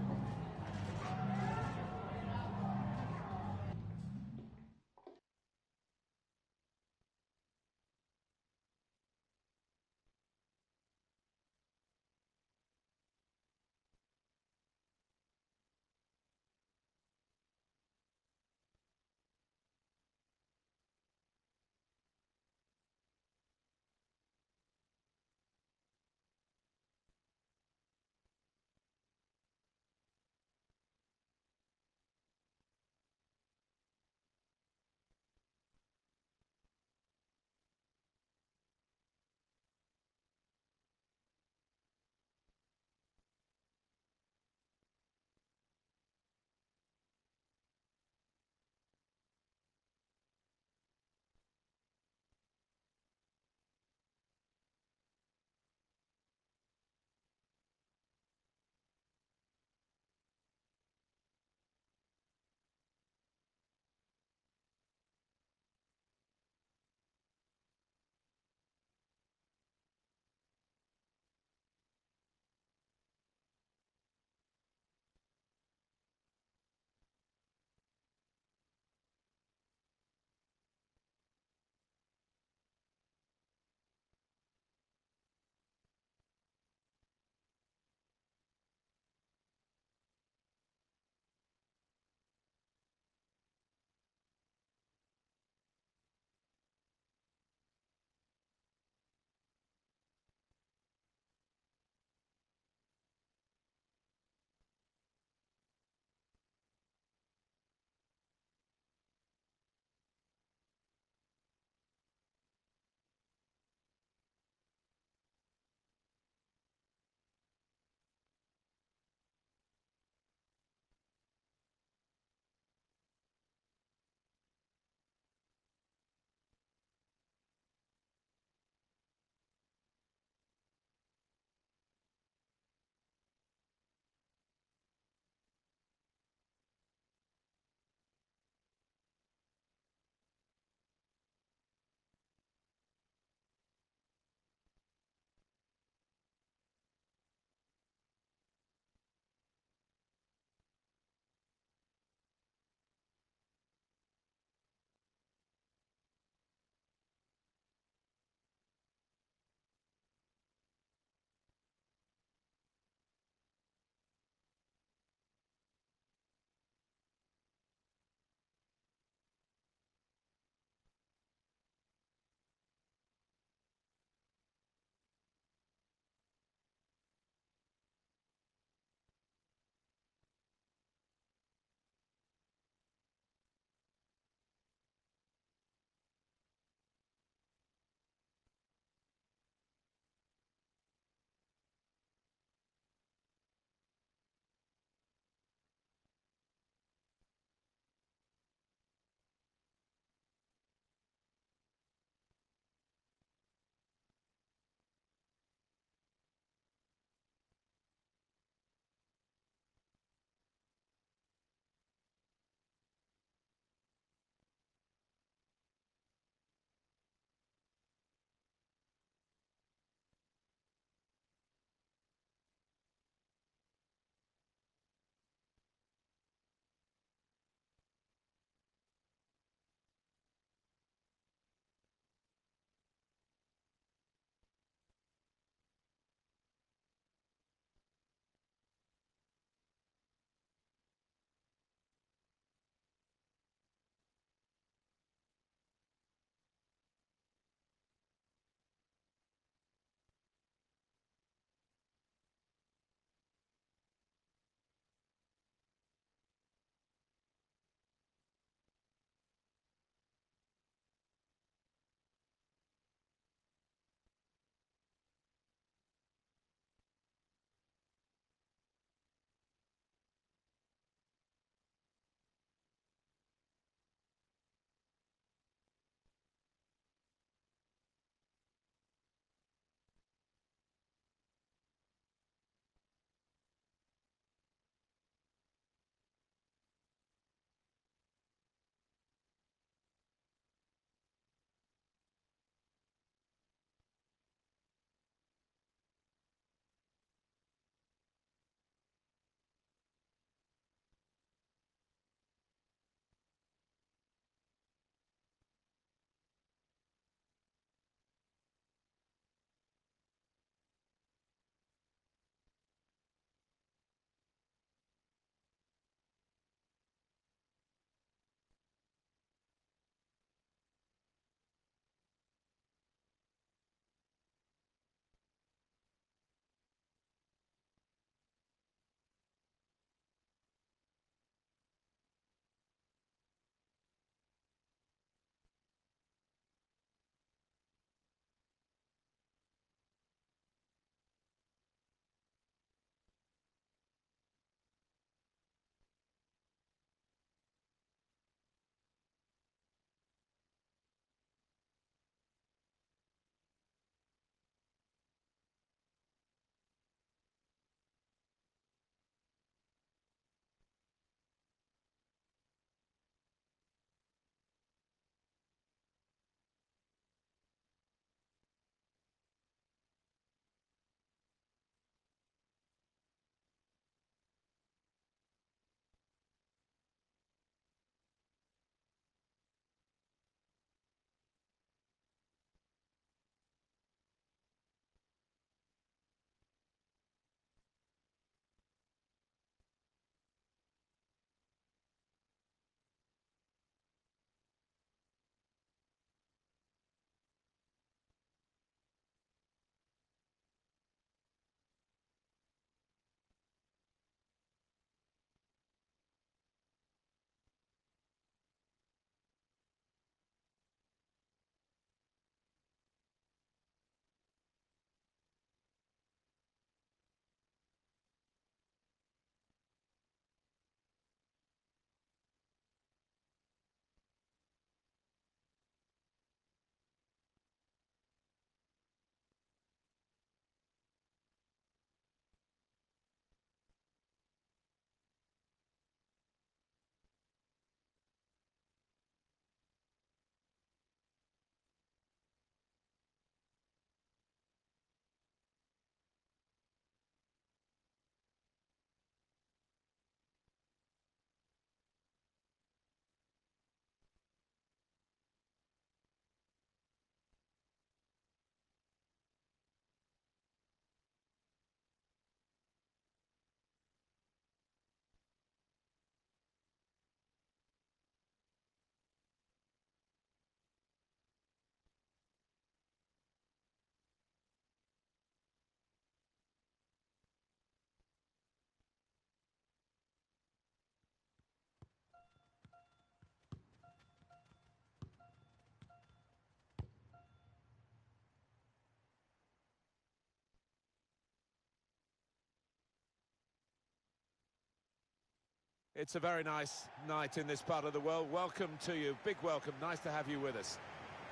It's a very nice night in this part of the world. Welcome to you. Big welcome. Nice to have you with us.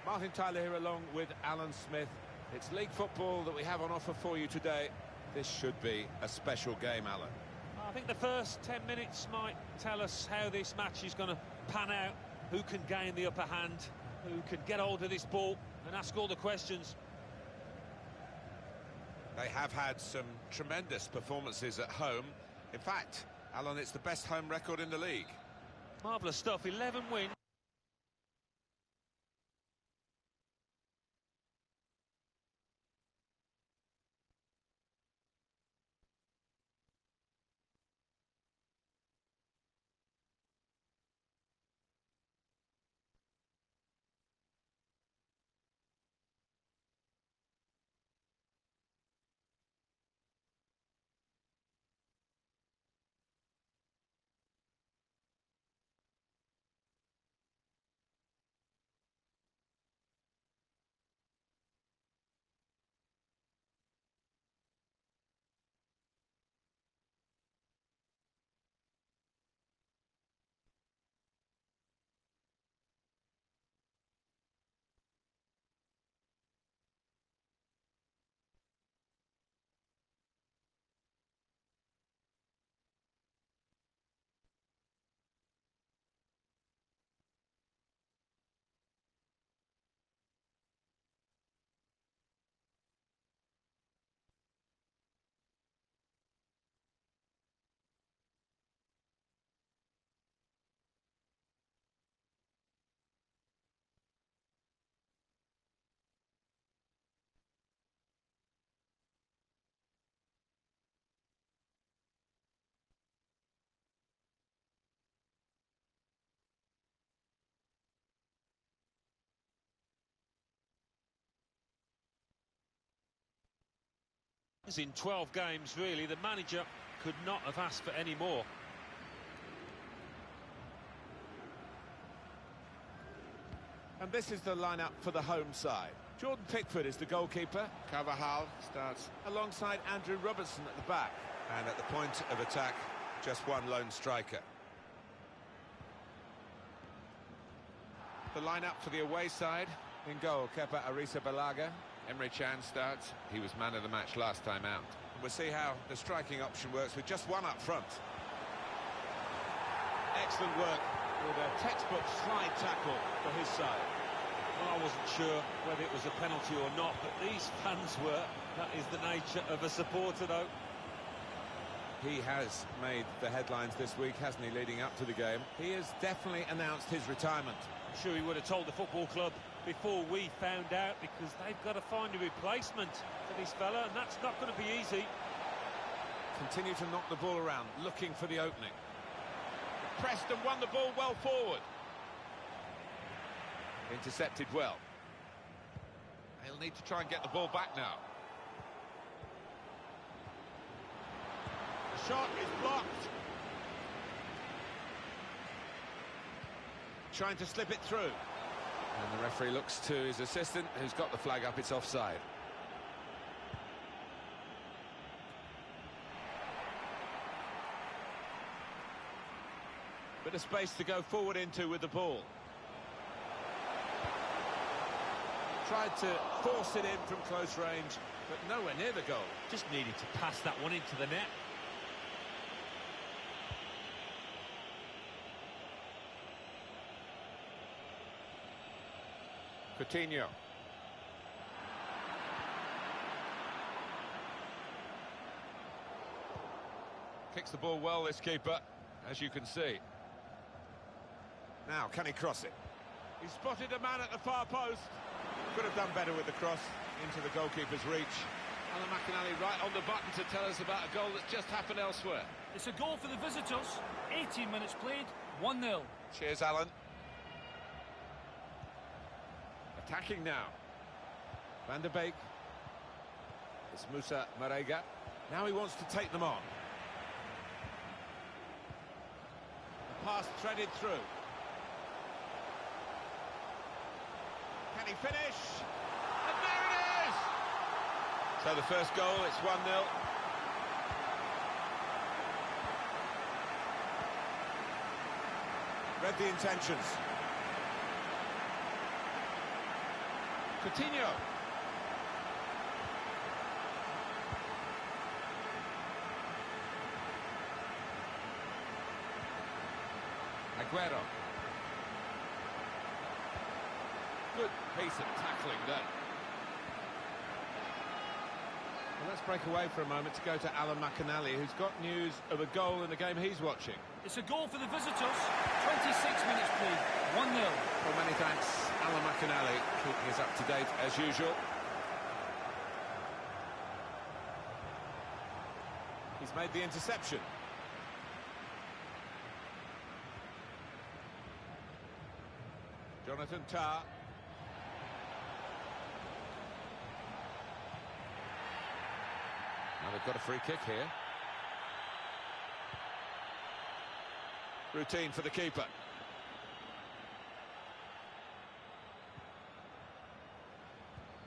Martin Tyler here along with Alan Smith. It's league football that we have on offer for you today. This should be a special game, Alan. I think the first 10 minutes might tell us how this match is going to pan out, who can gain the upper hand, who can get hold of this ball and ask all the questions. They have had some tremendous performances at home. In fact, Alan, it's the best home record in the league. Marvellous stuff, 11 wins. In 12 games, really, the manager could not have asked for any more. And this is the lineup for the home side. Jordan Pickford is the goalkeeper. Carvajal starts alongside Andrew Robertson at the back. And at the point of attack, just one lone striker. The lineup for the away side. In goal, Kepa Arrizabalaga. Emre Can starts. He was man of the match last time out. We'll see how the striking option works with just one up front. Excellent work with a textbook slide tackle for his side. Well, I wasn't sure whether it was a penalty or not, but these fans were. That is the nature of a supporter, though. He has made the headlines this week, hasn't he, leading up to the game? He has definitely announced his retirement. I'm sure he would have told the football club before we found out, because they've got to find a replacement for this fella, and that's not going to be easy. Continue to knock the ball around, looking for the opening. Pressed and won the ball well forward. Intercepted well. He'll need to try and get the ball back now. The shot is blocked. Trying to slip it through. And the referee looks to his assistant, who's got the flag up. It's offside. Bit of space to go forward into with the ball. Tried to force it in from close range, but nowhere near the goal. Just needed to pass that one into the net. Coutinho. Kicks the ball well, this keeper, as you can see. Now, can he cross it? He spotted a man at the far post. Could have done better with the cross into the goalkeeper's reach. Alan McInally right on the button to tell us about a goal that's just happened elsewhere. It's a goal for the visitors. 18 minutes played, 1-0. Cheers, Alan. Attacking now. Van der Beek. It's Musa Marega. Now he wants to take them on. The pass threaded through. Can he finish? And there it is! So the first goal, it's 1-0. read the intentions. Coutinho. Aguero. Good piece of tackling there. Well, let's break away for a moment to go to Alan McInally, who's got news of a goal in the game he's watching. It's a goal for the visitors. 26 minutes played. 1-0. Well, many thanks, Alan McInally, keeping us up to date as usual. He's made the interception. Jonathan Tah. Now they've got a free kick here. Routine for the keeper.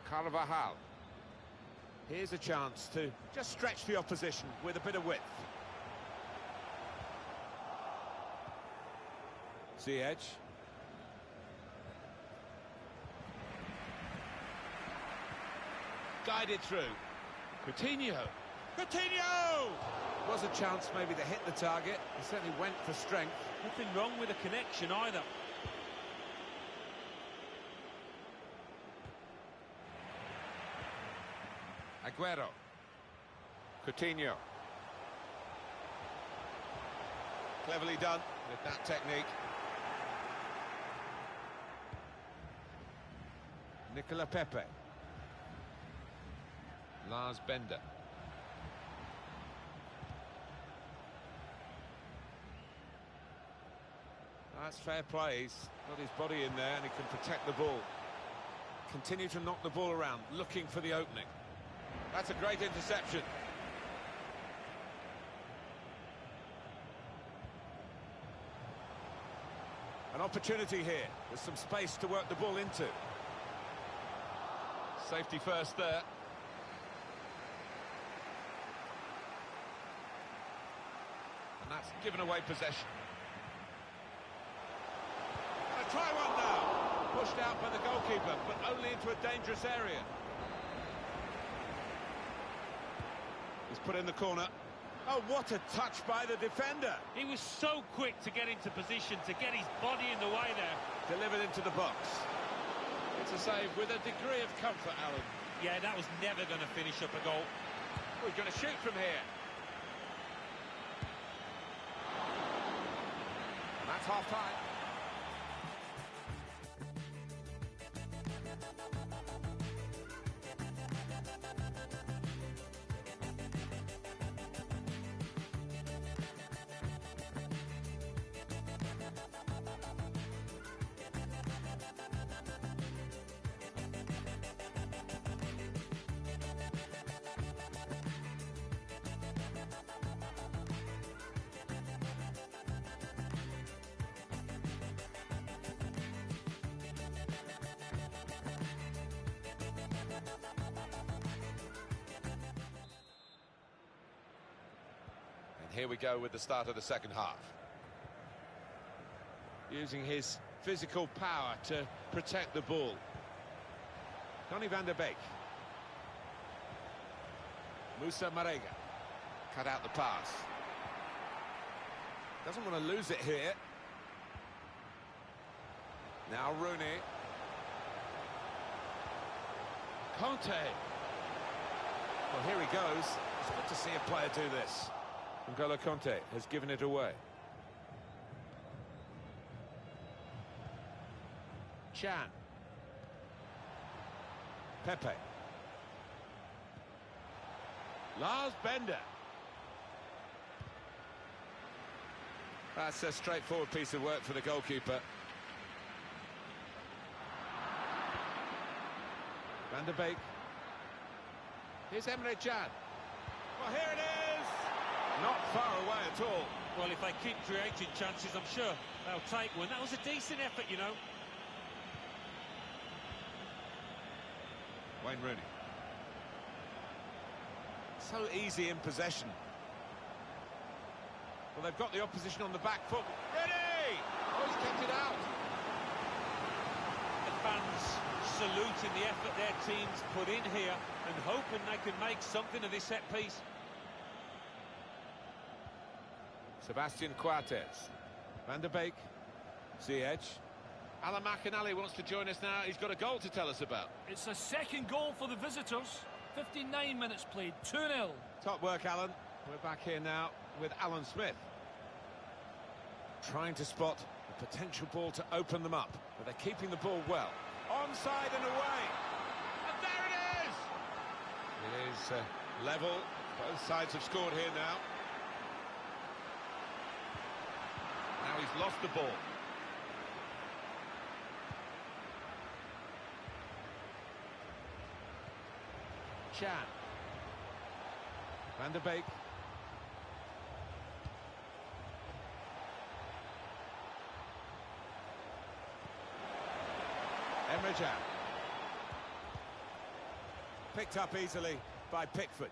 Carvajal. Here's a chance to just stretch the opposition with a bit of width. Ziyech. Guided through. Coutinho. Coutinho! Was a chance maybe to hit the target. He certainly went for strength. Nothing wrong with the connection either. Aguero. Coutinho. Cleverly done with that technique. Nicola Pepe. Lars Bender. That's fair play. He's got his body in there and he can protect the ball. Continue to knock the ball around, looking for the opening. That's a great interception. An opportunity here. There's some space to work the ball into. Safety first there. And that's given away possession. Gonna try one now. Pushed out by the goalkeeper, but only into a dangerous area. He's put in the corner. Oh, what a touch by the defender. He was so quick to get into position, to get his body in the way there. Delivered into the box. It's a save with a degree of comfort, Alan. Yeah, that was never going to finish up a goal. Oh, he's going to shoot from here. And that's half-time. Here we go with the start of the second half. Using his physical power to protect the ball. Donny van der Beek. Musa Marega. Cut out the pass. Doesn't want to lose it here. Now Rooney. Conte. Well, here he goes. It's good to see a player do this. N'Golo Conte has given it away. Chan. Pepe. Lars Bender. That's a straightforward piece of work for the goalkeeper. Van der Beek. Here's Emre Can. Well, here it is. Not far away at all. Well, if they keep creating chances, I'm sure they'll take one. That was a decent effort, you know. Wayne Rooney. So easy in possession. Well, they've got the opposition on the back foot. Ready! Oh, he's kept it out. The fans saluting the effort their teams put in here and hoping they can make something of this set piece. Sebastian Coates. Van der Beek. Ziyech. Alan McInally wants to join us now. He's got a goal to tell us about. It's a second goal for the visitors. 59 minutes played, 2-0. Top work, Alan. We're back here now with Alan Smith. Trying to spot a potential ball to open them up, but they're keeping the ball well. Onside and away. And there it is! It is level. Both sides have scored here now. Now he's lost the ball. Chan. Van der Beek. Emre Can. Picked up easily by Pickford.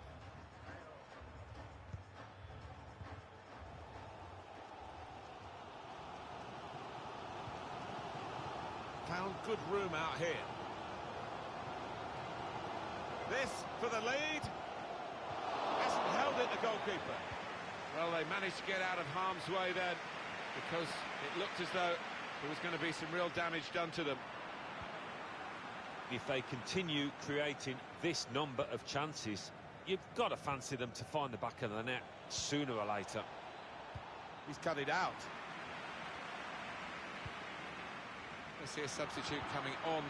Found good room out here. This for the lead. Hasn't held it, the goalkeeper. Well, they managed to get out of harm's way then, because it looked as though there was going to be some real damage done to them. If they continue creating this number of chances, you've got to fancy them to find the back of the net sooner or later. He's cut it out. I see a substitute coming on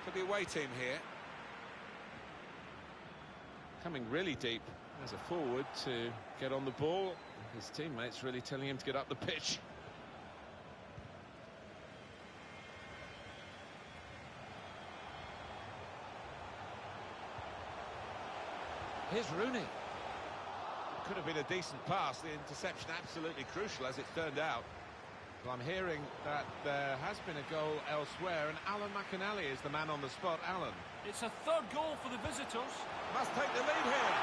for the away team here. Coming really deep as a forward to get on the ball. His teammates really telling him to get up the pitch. Here's Rooney. Could have been a decent pass. The interception absolutely crucial as it turned out. Well, I'm hearing that there has been a goal elsewhere, and Alan McInally is the man on the spot. Alan. It's a third goal for the visitors. Must take the lead here,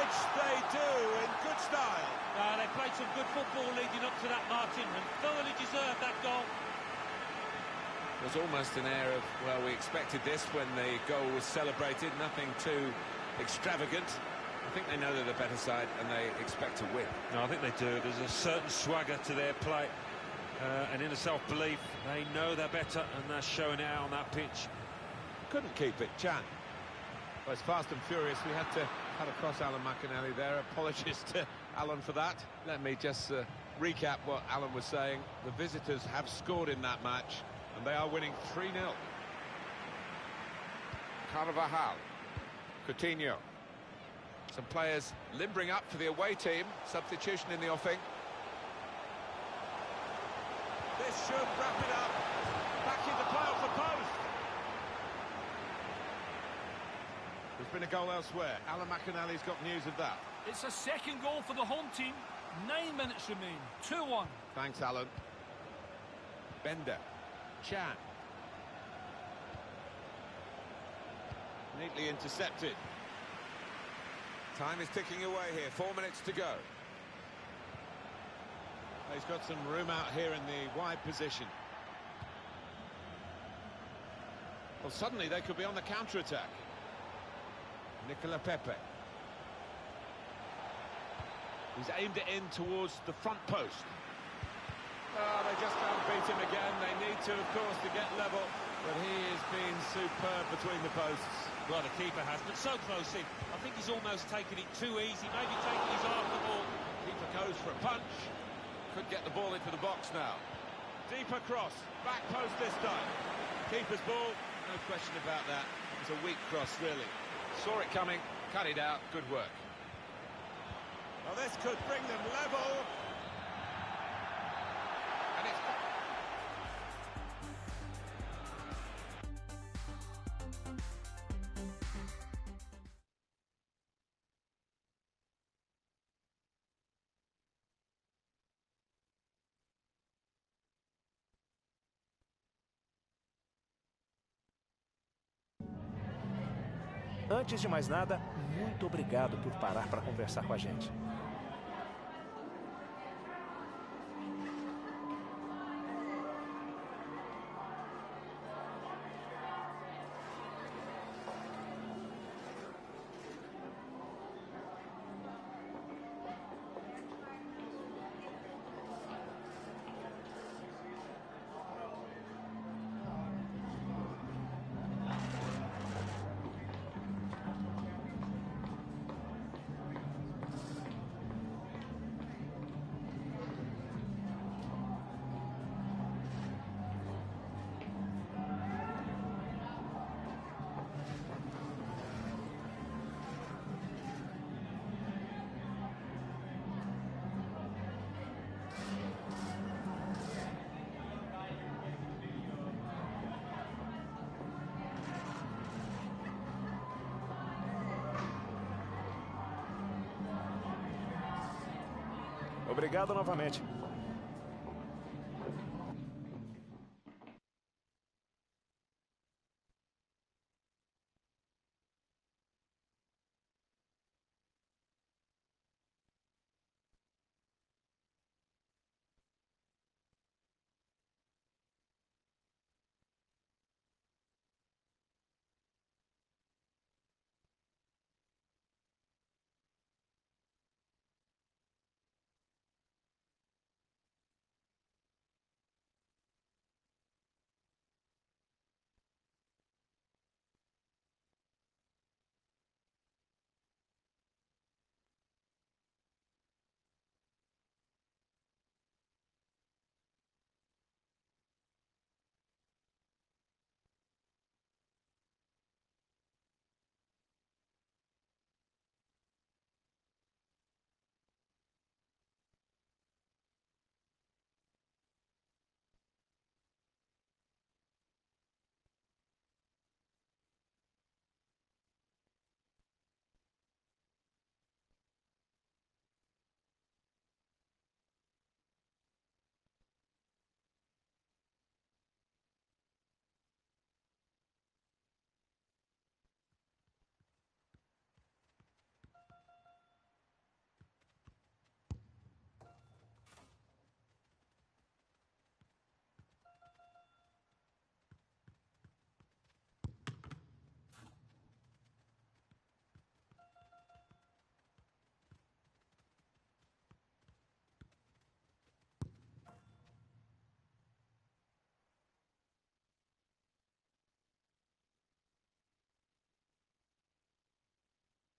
which they do in good style. They played some good football leading up to that, Martin, and thoroughly deserved that goal. There's almost an air of, well, we expected this when the goal was celebrated. Nothing too extravagant. I think they know they're the better side and they expect to win. No, I think they do. There's a certain swagger to their play. And inner self-belief. They know they're better and they're showing it out on that pitch. Couldn't keep it, Chan. Well, it's fast and furious. We had to cut across Alan McInally there. Apologies to Alan for that. Let me just recap what Alan was saying. The visitors have scored in that match and they are winning 3-0. Carvajal. Coutinho. Some players limbering up for the away team. Substitution in the offing. This should wrap it up. Back into play off the post. There's been a goal elsewhere. Alan McInally's got news of that. It's a second goal for the home team. 9 minutes remain. 2-1. Thanks, Alan. Bender. Chan. Neatly intercepted. Time is ticking away here. 4 minutes to go. He's got some room out here in the wide position. Well, suddenly they could be on the counter-attack. Nicola Pepe. He's aimed it in towards the front post. Oh, they just can't beat him again. They need to, of course, to get level. But he has been superb between the posts. Well, the keeper has, but so close in. I think he's almost taken it too easy, maybe taking his eye off the ball. Keeper goes for a punch. Could get the ball into the box now. Deeper cross. Back post this time. Keeper's ball. No question about that. It's a weak cross, really. Saw it coming. Cut it out. Good work. Well, this could bring them level. And it's... Antes de mais nada, muito obrigado por parar para conversar com a gente. Obrigado novamente.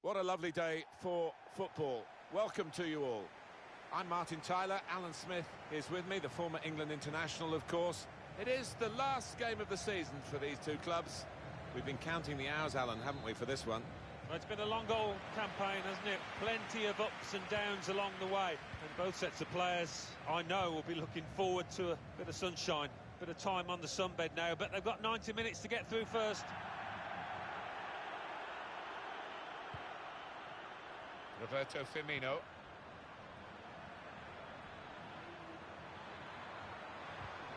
What a lovely day for football. Welcome to you all. I'm Martin Tyler. Alan Smith is with me, the former England international, of course. It is the last game of the season for these two clubs. We've been counting the hours, Alan, haven't we, for this one? Well, it's been a long goal campaign, hasn't it? Plenty of ups and downs along the way. And both sets of players, I know, will be looking forward to a bit of sunshine, a bit of time on the sunbed now. But they've got 90 minutes to get through first. Roberto Firmino.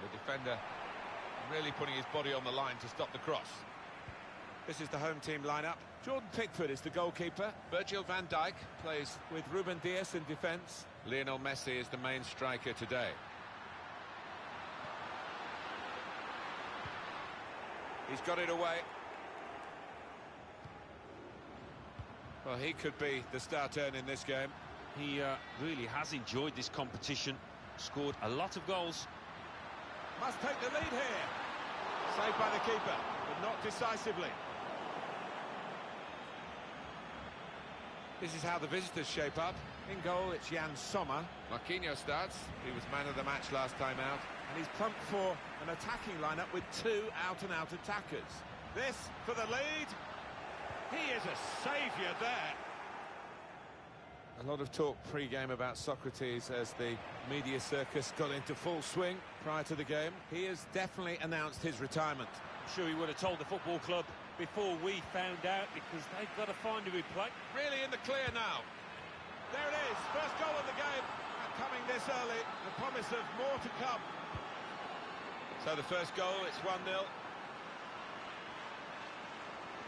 The defender really putting his body on the line to stop the cross. This is the home team lineup. Jordan Pickford is the goalkeeper. Virgil van Dijk plays with Ruben Dias in defence. Lionel Messi is the main striker today. He's got it away. Well, he could be the star turn in this game. He really has enjoyed this competition. Scored a lot of goals. Must take the lead here. Saved by the keeper, but not decisively. This is how the visitors shape up. In goal, it's Jan Sommer. Marquinhos starts. He was man of the match last time out. And he's pumped for an attacking lineup with two out-and-out attackers. This for the lead. He is a saviour there. A lot of talk pre-game about Socrates as the media circus got into full swing prior to the game. He has definitely announced his retirement. I'm sure he would have told the football club before we found out, because they've got to find a replay. Really in the clear now. There it is, first goal of the game. And coming this early, the promise of more to come. So the first goal, it's 1-0.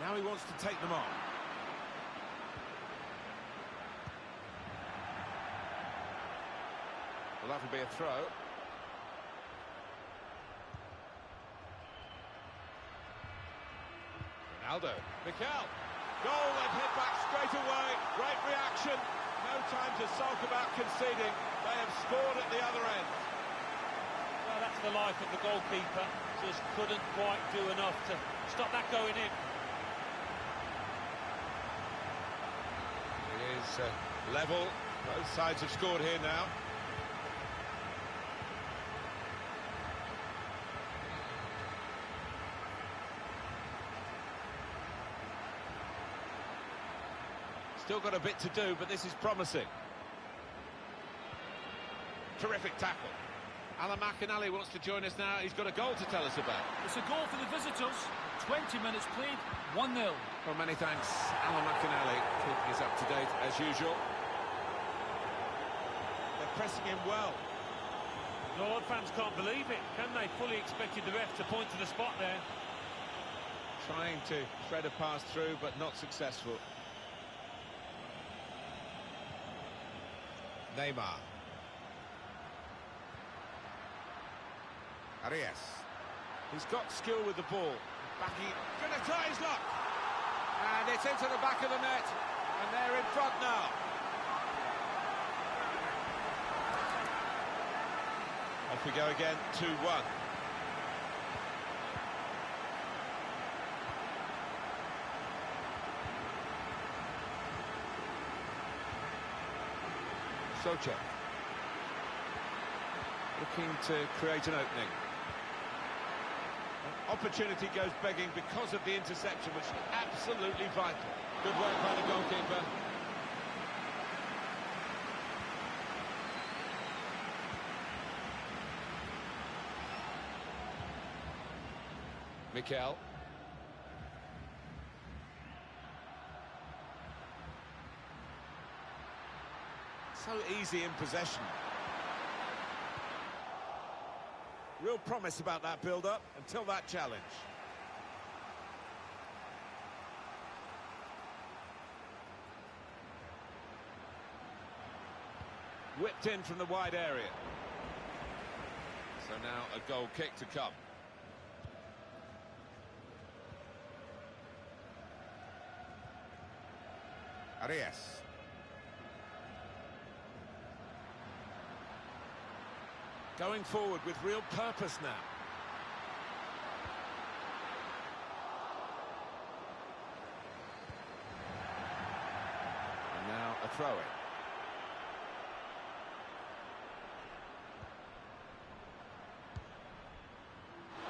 Now he wants to take them on. Well, that would be a throw. Ronaldo. Mikel. Goal, they've hit back straight away. Great reaction. No time to sulk about conceding. They have scored at the other end. Well, that's the life of the goalkeeper. Just couldn't quite do enough to stop that going in. Level. Both sides have scored here now. Still got a bit to do, but this is promising. Terrific tackle. Alan McInally wants to join us now. He's got a goal to tell us about. It's a goal for the visitors. 20 minutes played, 1-0. Well, many thanks, Alan McInally, keeping us up to date as usual. They've pressing him well. Lord, fans can't believe it, can they? Fully expected the ref to point to the spot there. Trying to thread a pass through, but not successful. Neymar. Arias. He's got skill with the ball. Backing, gonna try his luck. And it's into the back of the net. And they're in front now. Off we go again, 2-1. Socha. Looking to create an opening. An opportunity goes begging because of the interception, which is absolutely vital. Good work by the goalkeeper. Mikel. So easy in possession. Real promise about that build-up until that challenge. Whipped in from the wide area. So now a goal kick to come. Arias. Going forward with real purpose now. And now a throw-in.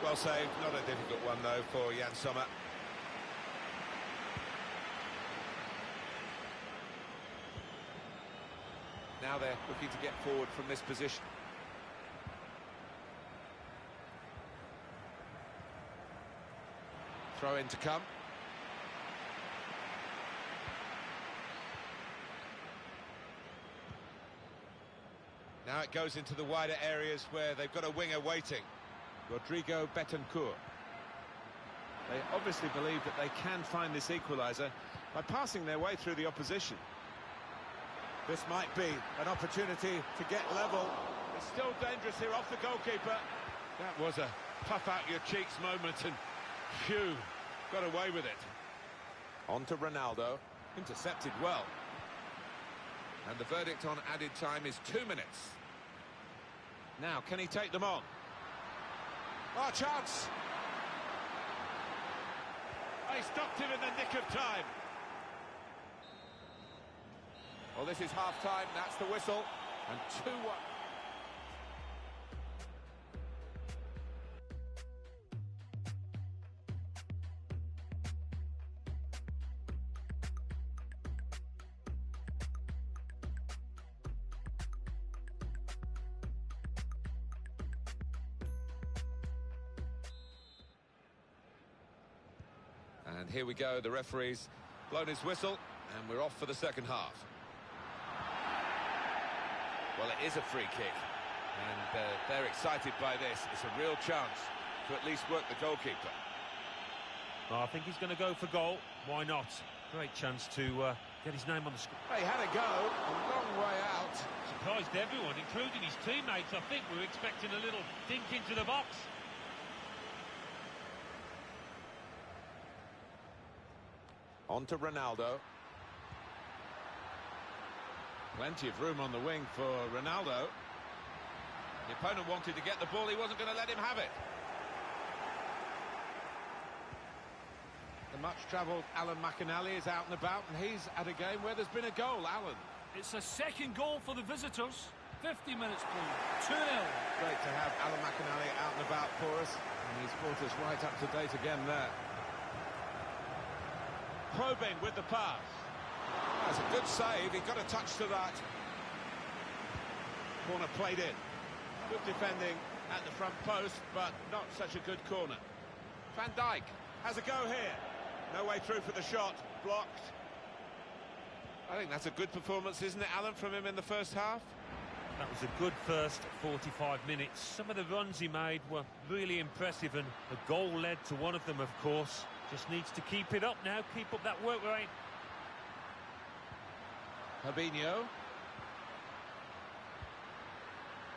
Well saved, not a difficult one though for Jan Sommer. Now they're looking to get forward from this position. Throw in to come. Now it goes into the wider areas where they've got a winger waiting. Rodrigo Betancourt. They obviously believe that they can find this equaliser by passing their way through the opposition. This might be an opportunity to get level. It's still dangerous here off the goalkeeper. That was a puff out your cheeks moment, and phew, got away with it. On to Ronaldo, intercepted well. And the verdict on added time is 2 minutes. Now, can he take them on? Oh, chance! Oh, he stopped him in the nick of time. Well, this is half-time, that's the whistle, and 2-1. And here we go, the referee's blown his whistle, and we're off for the second half. Well, it is a free kick, and they're excited by this. It's a real chance to at least work the goalkeeper. Well, I think he's going to go for goal. Why not? Great chance to get his name on the screen. He had a go, a long way out. Surprised everyone, including his teammates. I think we were expecting a little dink into the box. On to Ronaldo. Plenty of room on the wing for Ronaldo. The opponent wanted to get the ball, he wasn't going to let him have it. The much-travelled Alan McInally is out and about, and he's at a game where there's been a goal. Alan. It's a second goal for the visitors. 50 minutes played. 2-0. Great to have Alan McInally out and about for us, and he's brought us right up to date again there. Probing with the pass. That's a good save, he got a touch to that. Corner played in. Good defending at the front post, but not such a good corner. Van Dijk has a go here. No way through for the shot, blocked. I think that's a good performance, isn't it, Alan, from him in the first half? That was a good first 45 minutes. Some of the runs he made were really impressive, and the goal led to one of them, of course. Just needs to keep it up now, keep up that work rate. Fabinho.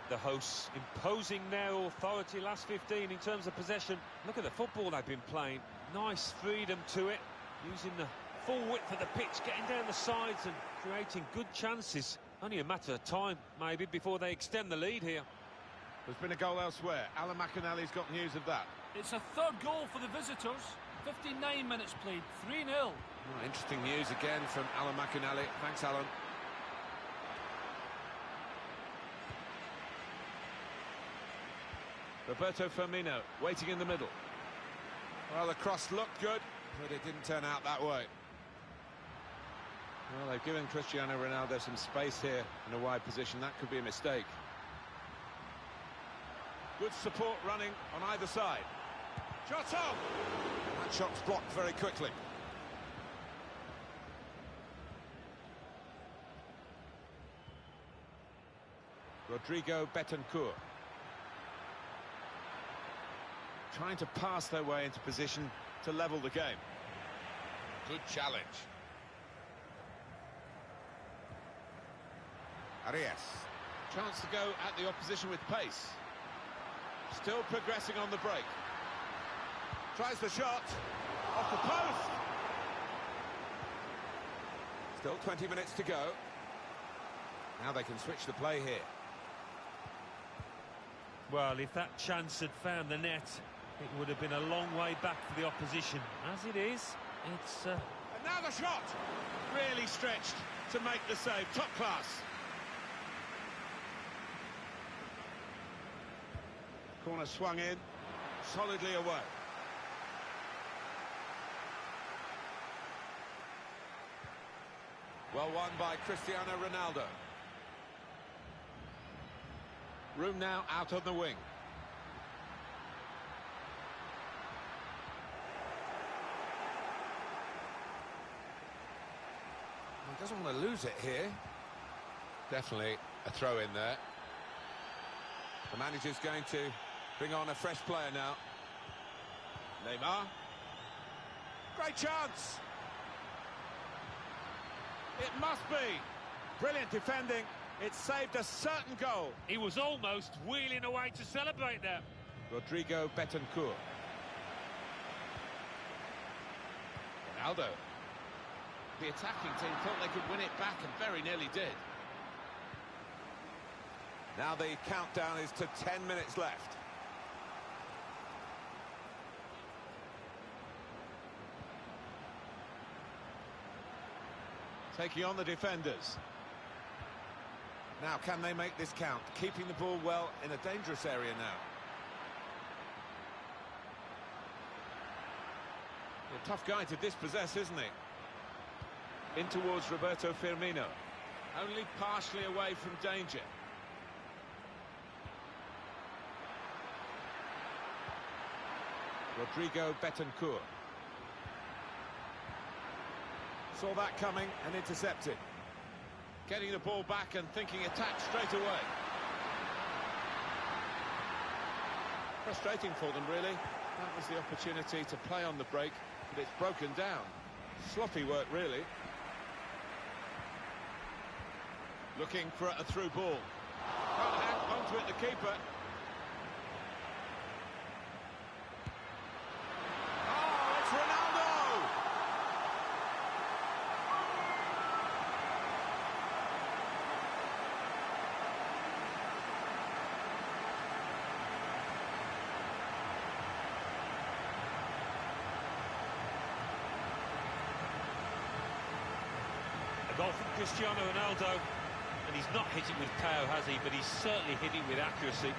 The hosts imposing their authority last 15 in terms of possession. Look at the football they've been playing. Nice freedom to it, using the full width of the pitch, getting down the sides and creating good chances. Only a matter of time, maybe, before they extend the lead here. There's been a goal elsewhere. Alan McInally's got news of that. It's a third goal for the visitors. 59 minutes played, 3-0. Oh, interesting news again from Alan McInally. Thanks, Alan. Roberto Firmino waiting in the middle. Well, the cross looked good, but it didn't turn out that way. Well, they've given Cristiano Ronaldo some space here in a wide position. That could be a mistake. Good support running on either side. Shot on! That shot's blocked very quickly. Rodrigo Betancourt. Trying to pass their way into position to level the game. Good challenge. Arias. Chance to go at the opposition with pace. Still progressing on the break. Tries the shot. Off the post. Still 20 minutes to go. Now they can switch the play here. Well, if that chance had found the net, it would have been a long way back for the opposition. As it is, it's... And now the shot! Really stretched to make the save. Top class. Corner swung in, solidly away. Well won by Cristiano Ronaldo. Room now out on the wing. He doesn't want to lose it here. Definitely a throw in there. The manager's going to bring on a fresh player now. Neymar. Great chance. It must be. Brilliant defending. It saved a certain goal. He was almost wheeling away to celebrate that. Rodrigo Betancourt. Ronaldo. The attacking team thought they could win it back and very nearly did. Now the countdown is to 10 minutes left. Taking on the defenders. Now, can they make this count? Keeping the ball well in a dangerous area now. A tough guy to dispossess, isn't he? In towards Roberto Firmino. Only partially away from danger. Rodrigo Betancourt. Saw that coming and intercepted. Getting the ball back and thinking attack straight away. Frustrating for them, really. That was the opportunity to play on the break, but it's broken down. Sloppy work, really. Looking for a through ball. Can't hang onto it, the keeper. Oh, it's Ronaldo! A goal from Cristiano Ronaldo, and he's not hit it with power, has he? But he's certainly hit it with accuracy.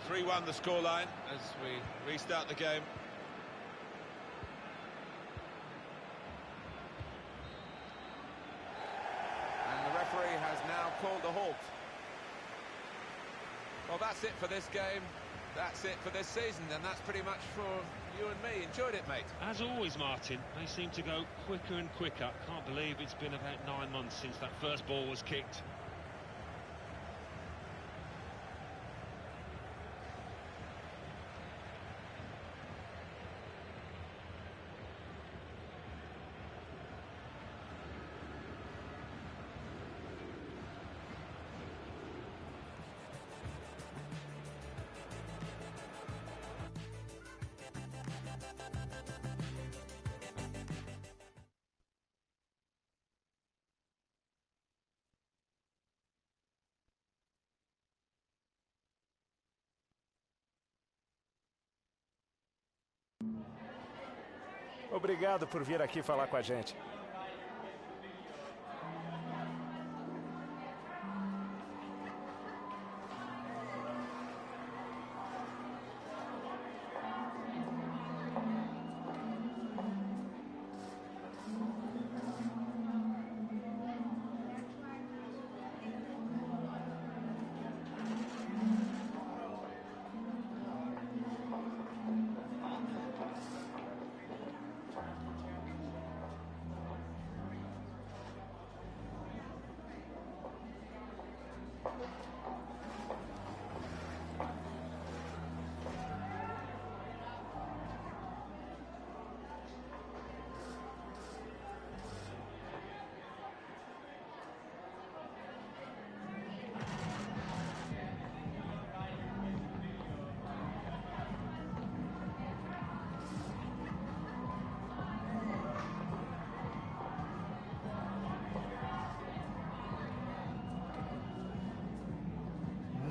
(3-1) the scoreline as we restart the game. And the referee has now called a halt. Well, that's it for this game. that's it for this season, and that's pretty much for you and me. Enjoyed it, mate. As always, Martin, they seem to go quicker and quicker. Can't believe it's been about 9 months since that first ball was kicked. Obrigado por vir aqui falar com a gente.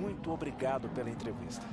Muito obrigado pela entrevista.